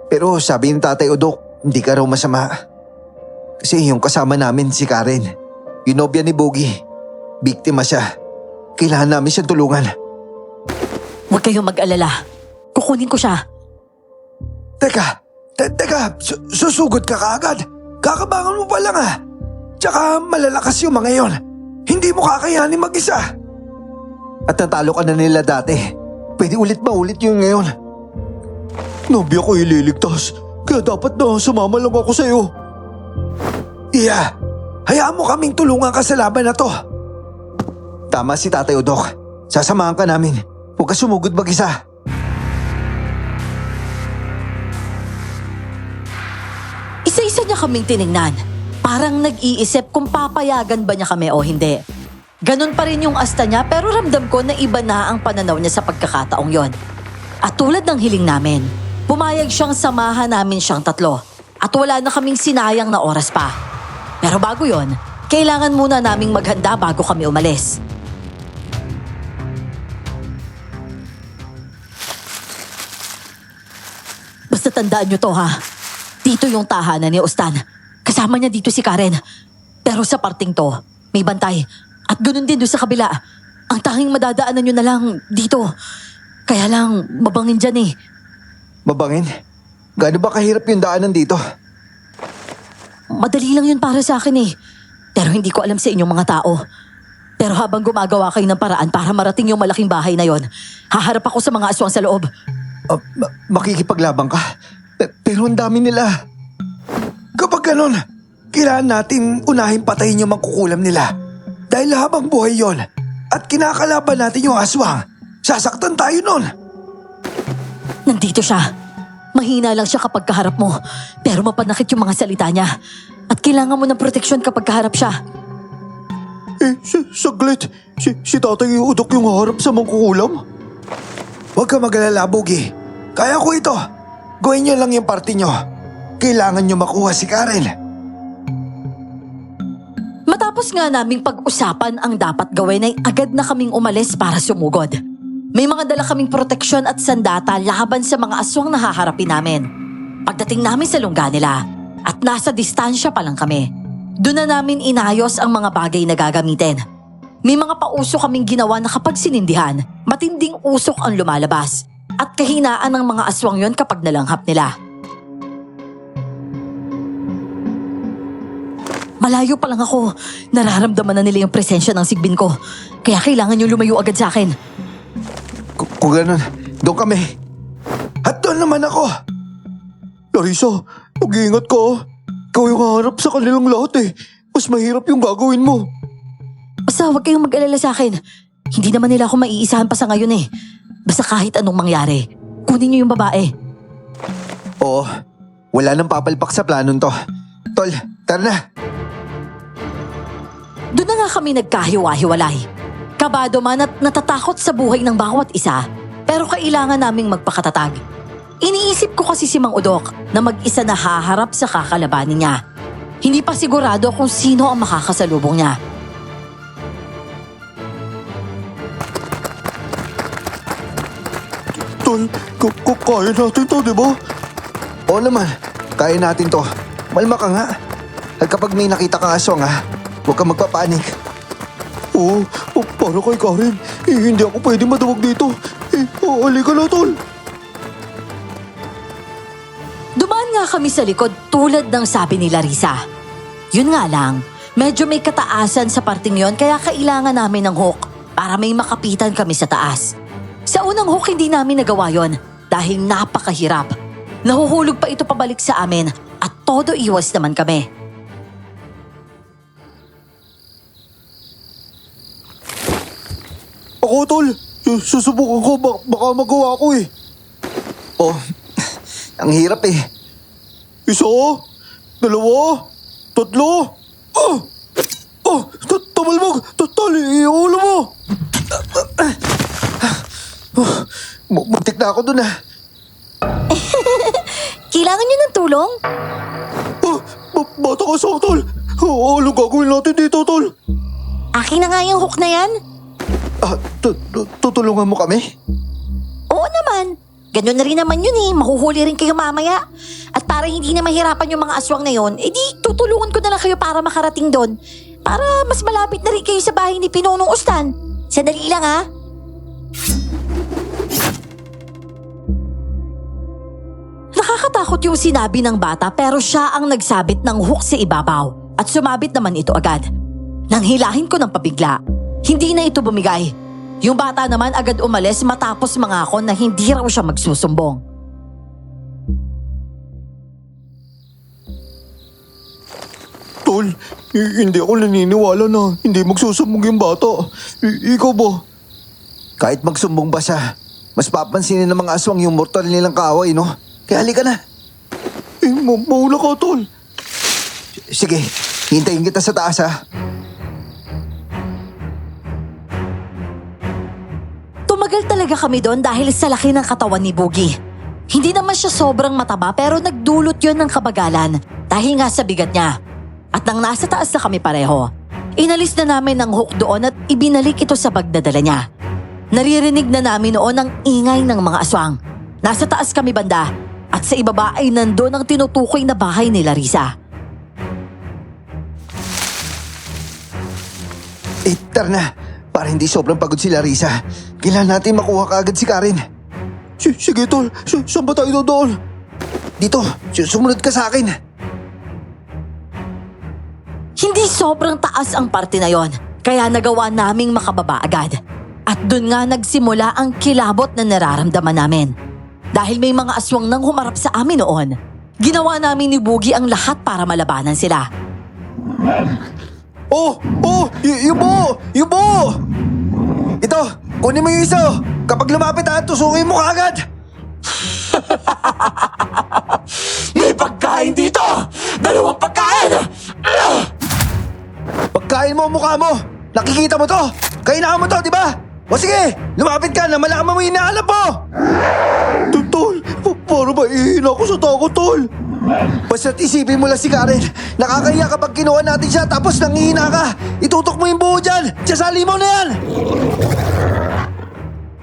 Pero sabi ng Tatay Udok, hindi ka raw masama. Kasi yung kasama namin si Karen, yung nobya ni Bogie, biktima siya. Kailangan namin siyang tulungan. Huwag kayong mag-alala. Kukunin ko siya. Teka, susugod ka kaagad. Kakabangan mo pa lang ah. Tsaka malalakas yung mga yon. Hindi mo kakayanin mag-isa. At natalo ka na nila dati. Pwede ulit maulit yung ngayon. Nobya ko ililigtas. Kaya dapat na sumama lang ako sa'yo. Iya, hayaan mo kaming tulungan ka sa laban na to. Tama si Tatay Udok. Sasamahan ka namin. Huwag ka sumugod mag-isa. Isa-isa niya kaming tiningnan. Parang nag-iisip kung papayagan ba niya kami o hindi. Ganon pa rin yung asta niya pero ramdam ko na iba na ang pananaw niya sa pagkakataong yon. At tulad ng hiling namin, pumayag siyang samahan namin siyang tatlo. At wala na kaming sinayang na oras pa. Pero bago yon, kailangan muna naming maghanda bago kami umalis. Basta tandaan niyo to ha. Dito yung tahanan ni Ustan. Kasama niya dito si Karen. Pero sa parting to, may bantay. At ganun din doon sa kabila. Ang tanging madadaanan nyo na lang dito. Kaya lang, mabangin dyan eh. Mabangin? Gaano ba kahirap yung daanan dito? Madali lang yun para sa akin eh. Pero hindi ko alam sa inyong mga tao. Pero habang gumagawa kayo ng paraan para marating yung malaking bahay na yon, haharap ako sa mga aswang sa loob. Makikipaglabang ka? Pero ang dami nila. Kapag ganun, kailangan natin unahin patayin yung mangkukulam nila. Dahil habang buhay yon at kinakalaban natin yung aswang, sasaktan tayo nun. Nandito siya. Mahina lang siya kapag kaharap mo. Pero mapanakit yung mga salita niya. At kailangan mo ng proteksyon kapag kaharap siya. Saglit. Si Tatay Udok yung harap sa mangkukulam? Huwag ka mag-alala, Bogie. Kaya ko ito. Gawin niyo lang yung party niyo. Kailangan niyo makuha si Karen. Matapos nga naming pag-usapan ang dapat gawin ay agad na kaming umalis para sumugod. May mga dala kaming proteksyon at sandata laban sa mga aswang na haharapin namin. Pagdating namin sa lungga nila at nasa distansya pa lang kami, doon na namin inayos ang mga bagay na gagamitin. May mga pausok kaming ginawa na kapag sinindihan, matinding usok ang lumalabas at kahinaan ng mga aswang yon kapag nalanghap nila. Malayo pa lang ako, nararamdaman na nila yung presensya ng sigbin ko. Kaya kailangan yung lumayo agad sa akin. Kung ganun, doon kami. At doon naman ako. Larissa, mag-iingat ka. Ikaw yung haharap sa kanilang lahat eh. Mas mahirap yung gagawin mo. Basta huwag kayong mag-alala sa akin. Hindi naman nila ako maiisahan pa sa ngayon eh. Basta kahit anong mangyari, kunin niyo yung babae. Oo, wala nang papalpak sa planon to. Tol, tara na. Doon na nga kami nagkahiwa-hiwalay. Kabado man at natatakot sa buhay ng bawat isa, pero kailangan naming magpakatatag. Iniisip ko kasi si Mang Udok na mag-isa na haharap sa kakalabanin niya. Hindi pa sigurado kung sino ang makakasalubong niya. Tol, kaya natin to, di ba? Oo naman, kaya natin to. Malma ka nga. At kapag may nakita kang aswang ha, huwag kang magpapanik. Oo, para kay Karen, hindi ako pwede madawag dito. Halika na, Tol. Dumaan nga kami sa likod tulad ng sabi ni Larissa. Yun nga lang, medyo may kataasan sa parting yon kaya kailangan namin ng hook para may makapitan kami sa taas. Sa unang hook hindi namin nagawa yon dahil napakahirap. Nahuhulog pa ito pabalik sa amin at todo iwas naman kami. Ako, Tol. Susubukan ko, baka magawa ko eh. Oh, ang hirap eh. Isa, dalawa, tatlo. Tumalbog! Tali, ulo mo! Muntik na ako dun ah. Kailangan niyo ng tulong? Bata ka sa tol! Anong gagawin natin dito, tol? Akin na nga yung hook na yan. Tutulungan mo kami? Oo naman. Ganun na rin naman yun eh. Mahuhuli rin kayo mamaya. At para hindi na mahirapan yung mga aswang na yun, edi tutulungan ko na lang kayo para makarating doon. Para mas malapit na rin kayo sa bahay ni Pinonong Ustan. Sandali lang ha. Nakakatakot yung sinabi ng bata pero siya ang nagsabit ng hook sa ibabaw at sumabit naman ito agad. Nang hilahin ko ng pabigla, hindi na ito bumigay. Yung bata naman agad umalis matapos mangako na hindi raw siya magsusumbong. Tol, hindi ako naniniwala na hindi magsusumbong yung bata. Ikaw ba? Kahit magsumbong ba siya, mas papansinin ng mga aswang yung mortal nilang kaaway, no? Kaya halika na. Mauna ka, tol. Sige, hintayin kita sa taas ha. Tumagal talaga kami doon dahil sa laki ng katawan ni Boogie. Hindi naman siya sobrang mataba pero nagdulot yon ng kabagalan dahil nga sa bigat niya. At nang nasa taas na kami pareho, inalis na namin ang hook doon at ibinalik ito sa bag na dala niya. Naririnig na namin noon ang ingay ng mga aswang. Nasa taas kami banda at sa ibaba ay nandun ang tinutukoy na bahay ni Larissa. Tara na. Para hindi sobrang pagod si Larissa, kailangan natin makuha kaagad si Karen. Sige, tol. Saan ba tayo doon? Dito, sumunod ka sa akin. Hindi sobrang taas ang parte na yon, kaya nagawa naming makababa agad. At dun nga nagsimula ang kilabot na nararamdaman namin. Dahil may mga aswang nang humarap sa amin noon, ginawa namin ni Boogie ang lahat para malabanan sila. Yubo! Ito, kunin mo yung isa. Kapag lumapit tusukin mo kaagad. May pagkain dito! 2 pagkain! Pagkain mo ang mukha mo. Nakikita mo to. Kainaan mo to, di ba? O sige, lumapit ka na malaman mo yung inaalap mo. Tol, para ba ihina ako sa takot, tol? Basta't isipin mo lang si Karen. Nakakahiya kapag kinuha natin siya tapos nangihina ka. Itutok mo yung buho dyan. Sasali mo na yan.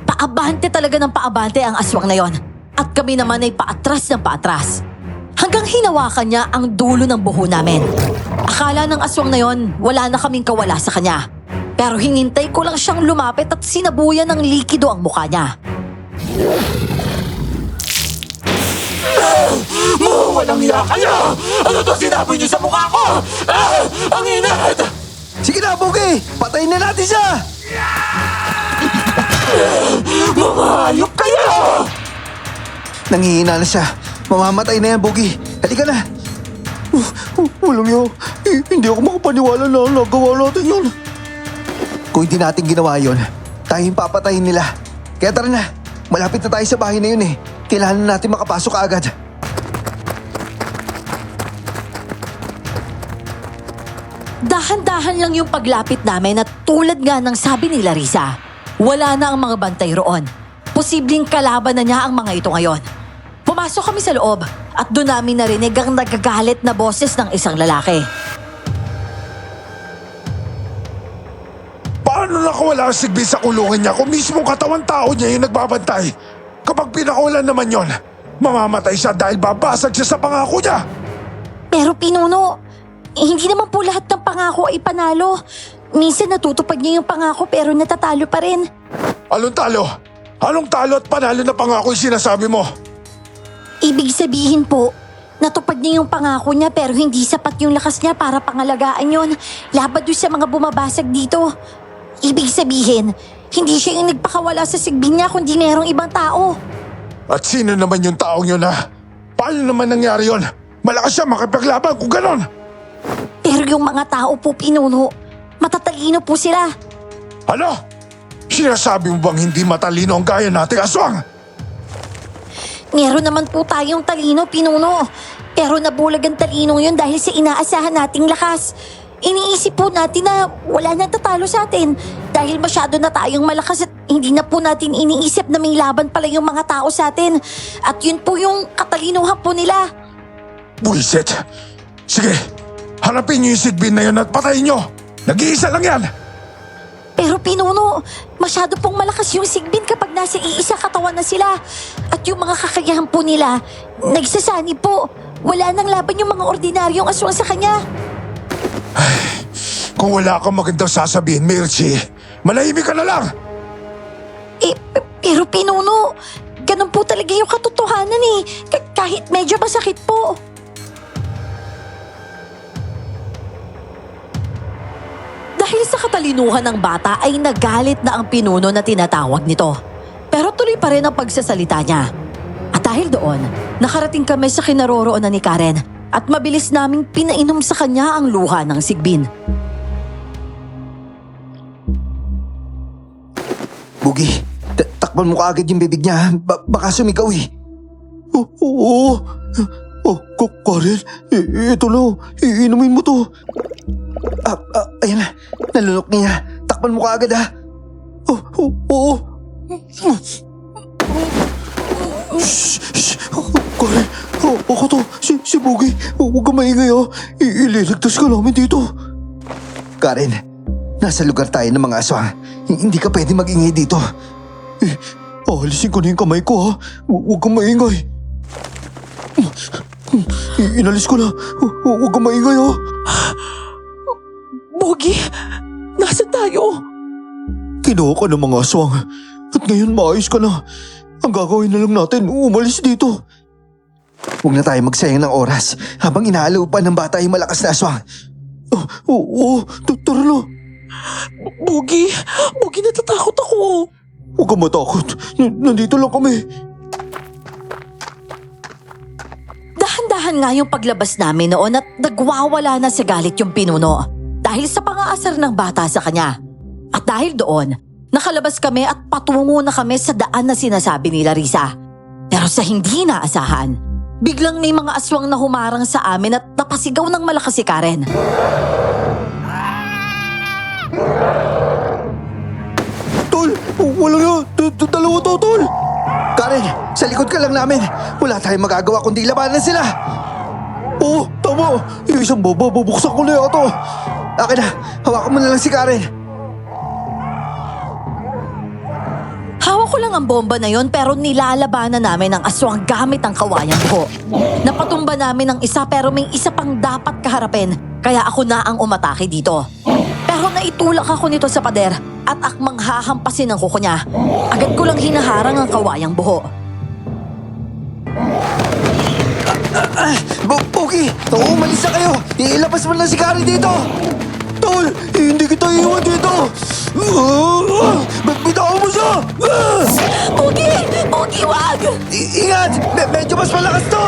Paabante talaga ng paabante ang aswang na yon. At kami naman ay paatras ng paatras. Hanggang hinawakan niya ang dulo ng buho namin. Akala ng aswang na yon, wala na kaming kawala sa kanya. Pero hinintay ko lang siyang lumapit at sinabuyan ng likido ang mukha niya. Walang hiya kayo! Ano to sinabi niyo sa mukha ko? Ang init! Sige na, Boogie. Patayin na natin siya. Mga hayop kayo! Nangihina na siya. Mamamatay na yan, Boogie. Halika na. Walang hiya. Hindi ako makapaniwala na nagawa natin yun. Kung hindi natin ginawa yun, tayong papatayin nila. Kaya tara na. Malapit na tayo sa bahay na yun eh. Kailangan na natin makapasok agad. Dahan-dahan lang yung paglapit namin at tulad nga ng sabi ni Larissa, wala na ang mga bantay roon. Posibleng kalaban na niya ang mga ito ngayon. Pumasok kami sa loob at doon namin narinig ang nagagalit na boses ng isang lalaki. Paano nakawala ang sigbi sa kulungan niya kung mismo katawan tao niya yung nagbabantay? Kapag pinakawalan naman yon, mamamatay siya dahil babasag siya sa pangako niya. Pero Pinuno, hindi naman po lahat ng pangako ay panalo. Minsan natutupad niya yung pangako pero natatalo pa rin. Anong talo? Anong talo at panalo na pangako yung sinasabi mo? Ibig sabihin po, natupad niya yung pangako niya pero hindi sapat yung lakas niya para pangalagaan yon. Laban doon sa mga bumabasag dito. Ibig sabihin, hindi siya yung nagpakawala sa sigbi niya kundi merong ibang tao. At sino naman yung taong yun ha? Paano naman nangyari yon? Malakas siya makipaglaban kung ganon. Pero yung mga tao po, Pinuno, matatalino po sila. Ano? Sinasabi mo bang hindi matalino ang gaya nating aswang? Meron naman po tayong talino, Pinuno. Pero nabulag ang talinong yun dahil sa inaasahan nating lakas. iniisip po natin na wala nang tatalo sa atin dahil masyado na tayong malakas at hindi na po natin iniisip na may laban pala yung mga tao sa atin. At yun po yung katalinuhan po nila. Buisit! Sige, harapin niyo yung Sigbin na yun at patayin niyo! Nag-iisa lang yan! Pero Pinuno, masyado pong malakas yung Sigbin kapag nasa iisa katawan na sila. At yung mga kakayahan po nila, nagsasanib po. Wala nang laban yung mga ordinaryong aswang sa kanya. Kung wala kang magandang sasabihin, Mirchi, malahimik ka na lang! Pero Pinuno, ganun po talaga yung katotohanan eh. Kahit medyo masakit po. Dahil sa katalinuhan ng bata ay nagalit na ang pinuno na tinatawag nito. Pero tuloy pa rin ang pagsasalita niya. At dahil doon, nakarating kami sa kinaroroonan ni Karen at mabilis naming pinainom sa kanya ang luha ng Sigbin. Bugi, takpan mo kaagad yung bibig niya. Baka sumigaw eh. Oo. Karen, ito na. Iinumin mo to. Ayan na, nalunok niya. Takpan mo kaagad ha. Oo. Shh. Karen, ako to. Si Bugi. Huwag ka maingay ha. Ililigtas ka namin dito. Karen, nasa lugar tayo ng mga aswang. Hindi ka pwede mag-ingay dito. Alisin ko na yung kamay ko ha. Huwag kang maingay. Inalis ko na. Huwag kang maingay ha. Bogi, nasa tayo? Kinuha ka ng mga aswang. At ngayon maayos ka na. Ang gagawin na lang natin, umalis dito. Huwag na tayo magsayang ng oras habang inaalaw pa ng bata yung malakas na aswang. Oo, tara na. Bogi, natatakot ako. Huwag kang matakot. Nandito lang kami. Dahan-dahan nga yung paglabas namin noon at nagwawala na sa galit yung pinuno dahil sa pangaasar ng bata sa kanya. At dahil doon, nakalabas kami at patungo na kami sa daan na sinasabi ni Larissa. Pero sa hindi naasahan, biglang may mga aswang na humarang sa amin at napasigaw ng malakas si Karen. Tol, wala na. Dalawa to, tol. Karen, sa likod ka lang namin. Wala tayong magagawa kundi labanan sila. Oo, tama. Yung isang baba, bubuksan ko na yata. Akin na, hawakan mo na lang si Karen. Hawak ko lang ang bomba na yon pero nilalabanan namin ang aswang gamit ang kawayang buho. Napatumba namin ang isa pero may isa pang dapat kaharapin kaya ako na ang umatake dito. Pero naitulak ako nito sa pader at akmang hahampasin ang kuko niya. Agad ko lang hinaharang ang kawayang buho. Bugi, umalis na kayo. Ilabas mo lang si Karen dito. Tol, hindi kita iwan dito. Bitawan mo siya. Bugi, wag! Ingat, medyo mas malakas to.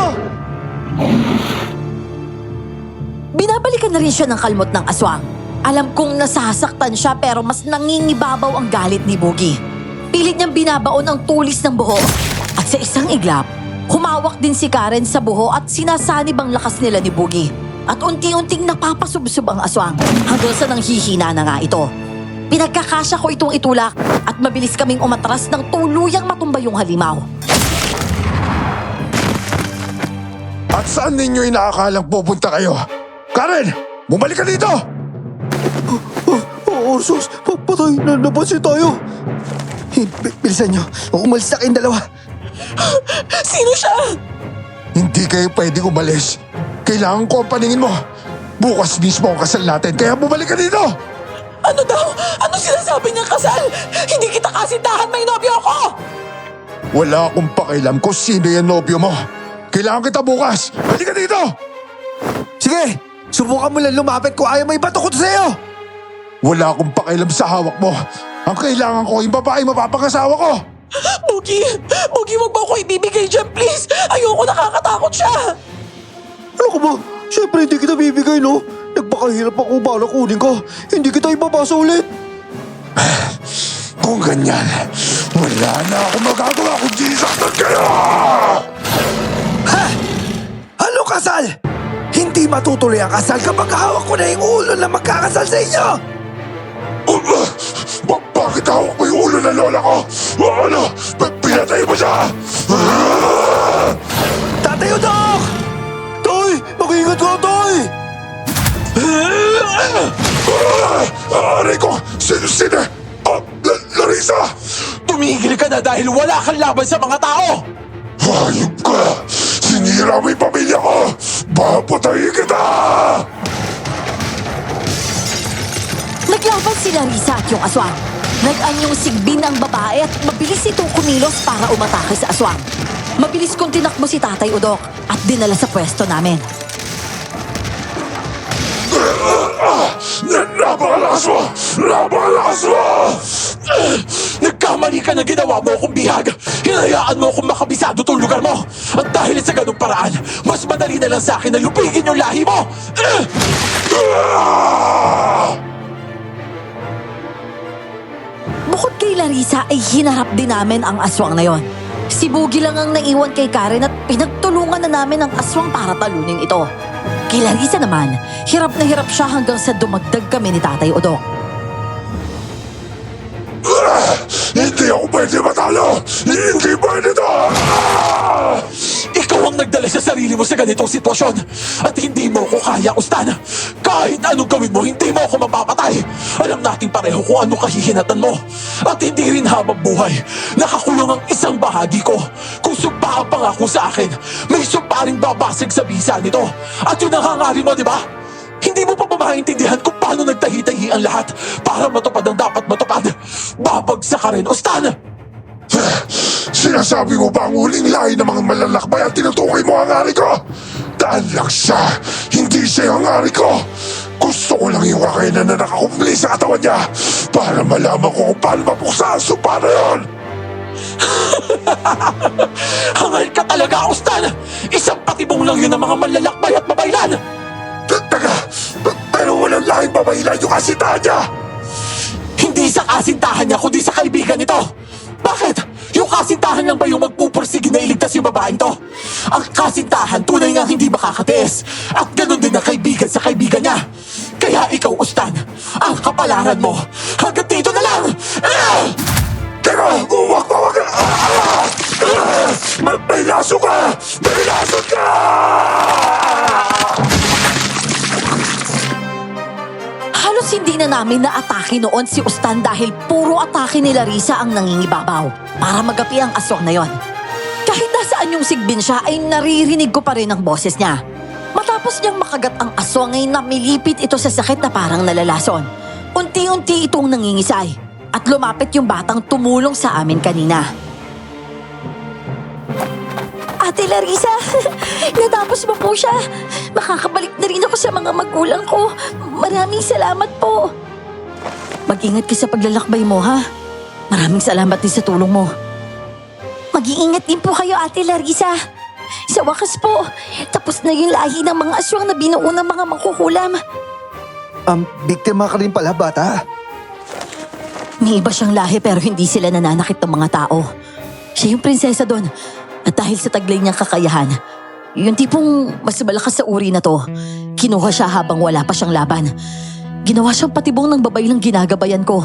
Binabalikan na rin siya ng kalmot ng aswang. Alam kong nasasaktan siya pero mas nangingibabaw ang galit ni Bugi. Pilit niyang binabaon ang tulis ng buho. At sa isang iglap, humawak din si Karen sa buho at sinasanib ang lakas nila ni Bugi. At unti-unting napapasubsob ang aswang hanggang sa nanghihina na nga ito. Pinagkakasya ko itong itulak at mabilis kaming umatras ng tuluyang matumba yung halimaw. At saan ninyo inaakalang pupunta kayo? Karen, bumalik ka dito! Orsos, patay. Napansin tayo. Bilisan nyo, umalis na kayong dalawa. Sino siya? Hindi kayo pwedeng umalis. Kailangan ko ang paningin mo. Bukas mismo ang kasal natin, kaya bumalik ka dito! Ano daw? Ano sinasabi niyang kasal? Hindi kita kasintahan, may nobyo ako! Wala akong pakialam kung sino yung nobyo mo. Kailangan kita bukas. Balik ka dito! Sige, subukan mo lang lumapit kung ayaw may bato ko sa'yo. Wala akong pakialam sa hawak mo. Ang kailangan ko, yung babae mapapangasawa ko. Bogi, wag mo ako ibibigay dyan, please! Ayoko, nakakatakot siya! Ano ka ba? Siyempre hindi kita bibigay, no? Nagpakahirap ako para kunin ka. Hindi kita ipapasa ulit. Kung ganyan, wala na akong magagawa kundi saktan kayo! Ano kasal? Hindi hindi matutuloy ang kasal kapag hawak ko na yung ulo na magkakasal sa inyo! Bakit hawak mo yung ulo ng lola ko? Ano? Pinatay mo siya! Tatay Udok! Tay! Mag-ingat ka, Tay! Aray ko! Sino? Larissa! Tumigil ka na dahil wala kang laban sa mga tao! Hayop ka! Sinira mo yung pamilya ko! Papatayin kita! Naglaban si Larissa at yung aswang. Nag-anyong sigbin ang babae at mabilis itong kumilos para umatake sa aswang. Mabilis kong tinakbo si Tatay Udok at dinala sa pwesto namin. Napakalakas mo! Napakalakas mo! Nagkamali ka na ginawa mo akong bihag. Hinayaan mo akong makabisado tong lugar mo. At dahil sa ganung paraan, mas madali na lang sa akin na lupigin yung lahi mo. Bukod kay Larissa ay hinarap din namin ang aswang na yon. Si Boogie lang ang naiwan kay Karen at pinagtulungan na namin ang aswang para talunin ito. Kay Larissa naman, hirap na hirap siya hanggang sa dumagdag kami ni Tatay Udok. Hindi ako pwede matalo! Hindi pwede to! Ikaw ang nagdala sa sarili mo sa ganitong sitwasyon. At hindi mo ko kaya, Ustan. Kahit anong gawin mo, hindi mo ako mapapatay. Alam nating pareho kung ano kahihinatan mo. At hindi rin habang buhay. Nakakulong ang isang bahagi ko. Kung sumpa ang pangako sa akin, may sumpa rin babasag sa bisa nito. At yun ang hangarin mo, di ba? Hindi mo pa ba maintindihan kung paano nagtahi-tahi ang lahat para matupad ang dapat matupad? Babagsak ka rin, Ustan! Sinasabi mo ba ang huling lahi ng mga malalakbay ang tinutukoy mo ang hari ko? Dahil lang siya, hindi siya ang hari ko. Gusto ko lang yung kakayanan na nakakumpli sa katawan niya para malaman ko kung paano mapuksa ang sumpa na yun. Hangal ka talaga, Ustan! Isang patibong lang yun ng mga malalakbay at mabaylan! Taga, pero walang lahing babaylan yung kasintahan niya. Hindi sa kasintahan niya, kundi sa kaibigan nito! Bakit? Yung kasintahan lang ba yung magpupursige na iligtas yung babaeng to? Ang kasintahan tunay nga hindi makakatiis. At ganun din ang kaibigan sa kaibigan niya. Kaya ikaw, Ustan, ang kapalaran mo hanggang dito na lang! Teka, huwag! May laso ka! May laso ka! Halos hindi na namin na-atake noon si Ustan dahil puro atake ni Larissa ang nangingibabaw para magapi ang aswang na yon. Kahit nasaan yung sigbin siya ay naririnig ko pa rin ang boses niya. Matapos niyang makagat ang aswang ay namilipit ito sa sakit na parang nalalason. Unti-unti itong nangingisay at lumapit yung batang tumulong sa amin kanina. Ate Larissa, natapos mo po siya. Makakabalik na rin ako sa mga magulang ko. Maraming salamat po. Mag-ingat ka sa paglalakbay mo, ha? Maraming salamat din sa tulong mo. Mag-iingat din po kayo, Ate Larissa. Sa wakas po, tapos na yung lahi ng mga aswang na binuo ng mga makukulam. Biktima ka rin pala, bata. May iba siyang lahi pero hindi sila nananakit ng mga tao. Siya yung prinsesa doon. At dahil sa taglay niyang kakayahan, yung tipong mas malakas sa uri na to, kinuha siya habang wala pa siyang laban. Ginawa siyang patibong ng babaylang ginagabayan ko.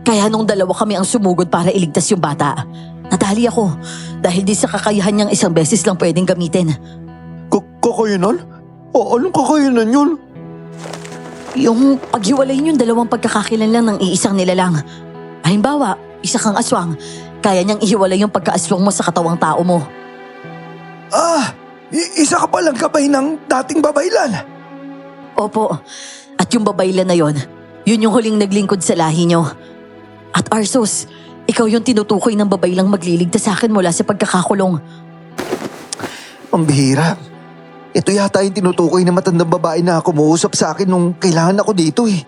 Kaya nung dalawa kami ang sumugod para iligtas yung bata, nadali ako dahil di sa kakayahan niyang isang beses lang pwedeng gamitin. Kakayanan? Anong kakayanan yun? Yung paghiwalayin yung dalawang pagkakakilanlan ng iisang nilalang. Halimbawa, isa kang aswang, kaya niyang ihiwalay yung pagkaaswang mo sa katawang tao mo. Isa ka palang kabay ng dating babaylan. Opo, at yung babaylan na yon, yun yung huling naglingkod sa lahi niyo. At Arsos, ikaw yung tinutukoy ng babaylang magliligtas sa akin mula sa pagkakakulong. Pambihira. Ito yata yung tinutukoy na matandang babae na kumuusap sa akin nung kailangan ako dito eh.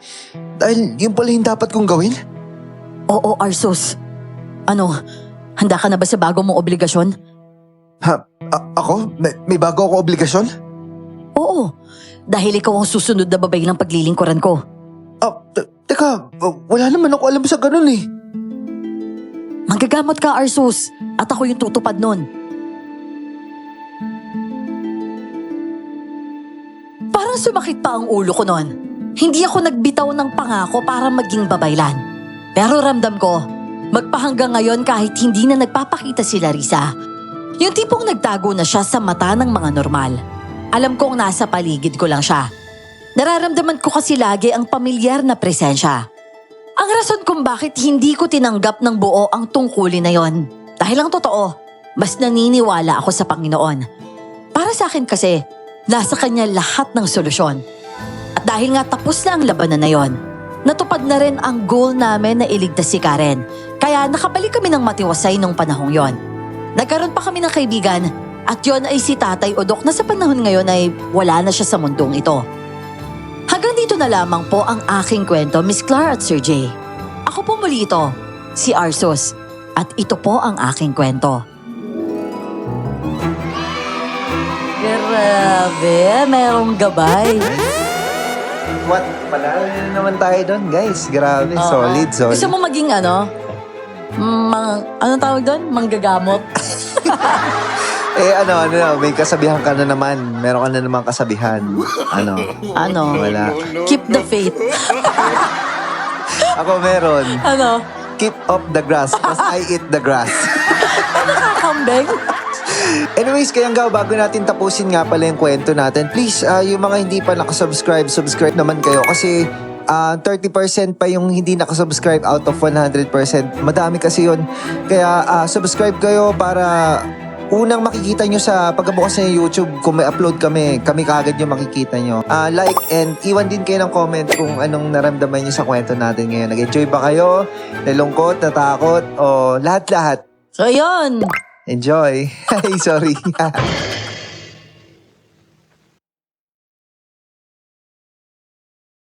Dahil yun pala yung dapat kong gawin. Oo, Arsos. Ano, handa ka na ba sa bago mong obligasyon? Ako? May bago ako obligasyon? Oo, dahil ikaw ang susunod na babaylang paglilingkuran ko. Teka, wala naman ako alam sa ganun eh. Manggagamot ka, Arsos, at ako yung tutupad nun. Parang sumakit pa ang ulo ko noon, hindi ako nagbitaw ng pangako para maging babaylan. Pero ramdam ko, magpahanggang ngayon kahit hindi na nagpapakita si Larissa. Yung tipong nagtago na siya sa mata ng mga normal. Alam kong nasa paligid ko lang siya. Nararamdaman ko kasi lagi ang pamilyar na presensya. Ang rason kung bakit hindi ko tinanggap ng buo ang tungkulin na yon. Dahil ang totoo, mas naniniwala ako sa Panginoon. Para sa akin kasi, nasa Kanya lahat ng solusyon. At dahil nga tapos na ang labanan na yon, natupad na rin ang goal namin na iligtas si Karen. Kaya nakabalik kami ng matiwasay nung panahong yon. Nagkaroon pa kami ng kaibigan at yon ay si Tatay Odok na sa panahon ngayon ay wala na siya sa mundong ito. Hanggang dito na lamang po ang aking kwento, Miss Clar at Sir Jay. Ako po muli ito, si Arsus. At ito po ang aking kwento. Grabe, merong gabay. What? Panalo na naman tayo doon, guys. Grabe, solid. Gusto mo maging ano? Anong tawag doon? Manggagamot? May kasabihan ka na naman. Meron ka na naman kasabihan. Ano? Wala. Keep the faith. Ako meron. Ano? Keep up the grass, as I eat the grass. Nakakambeng? Anyways, Kayanggaw, bago natin tapusin nga pala yung kwento natin, please, yung mga hindi pa nakasubscribe, subscribe naman kayo kasi 30% pa yung hindi nakasubscribe out of 100%. Madami kasi yun. Kaya subscribe kayo para unang makikita nyo sa pagkabukas ng YouTube kung may upload kami kagad yung makikita nyo. Like and iwan din kayo ng comment kung anong naramdaman nyo sa kwento natin ngayon. Nag-enjoy ba kayo? Nalungkot? Natakot? O lahat-lahat? So yun. Enjoy. Ay, sorry.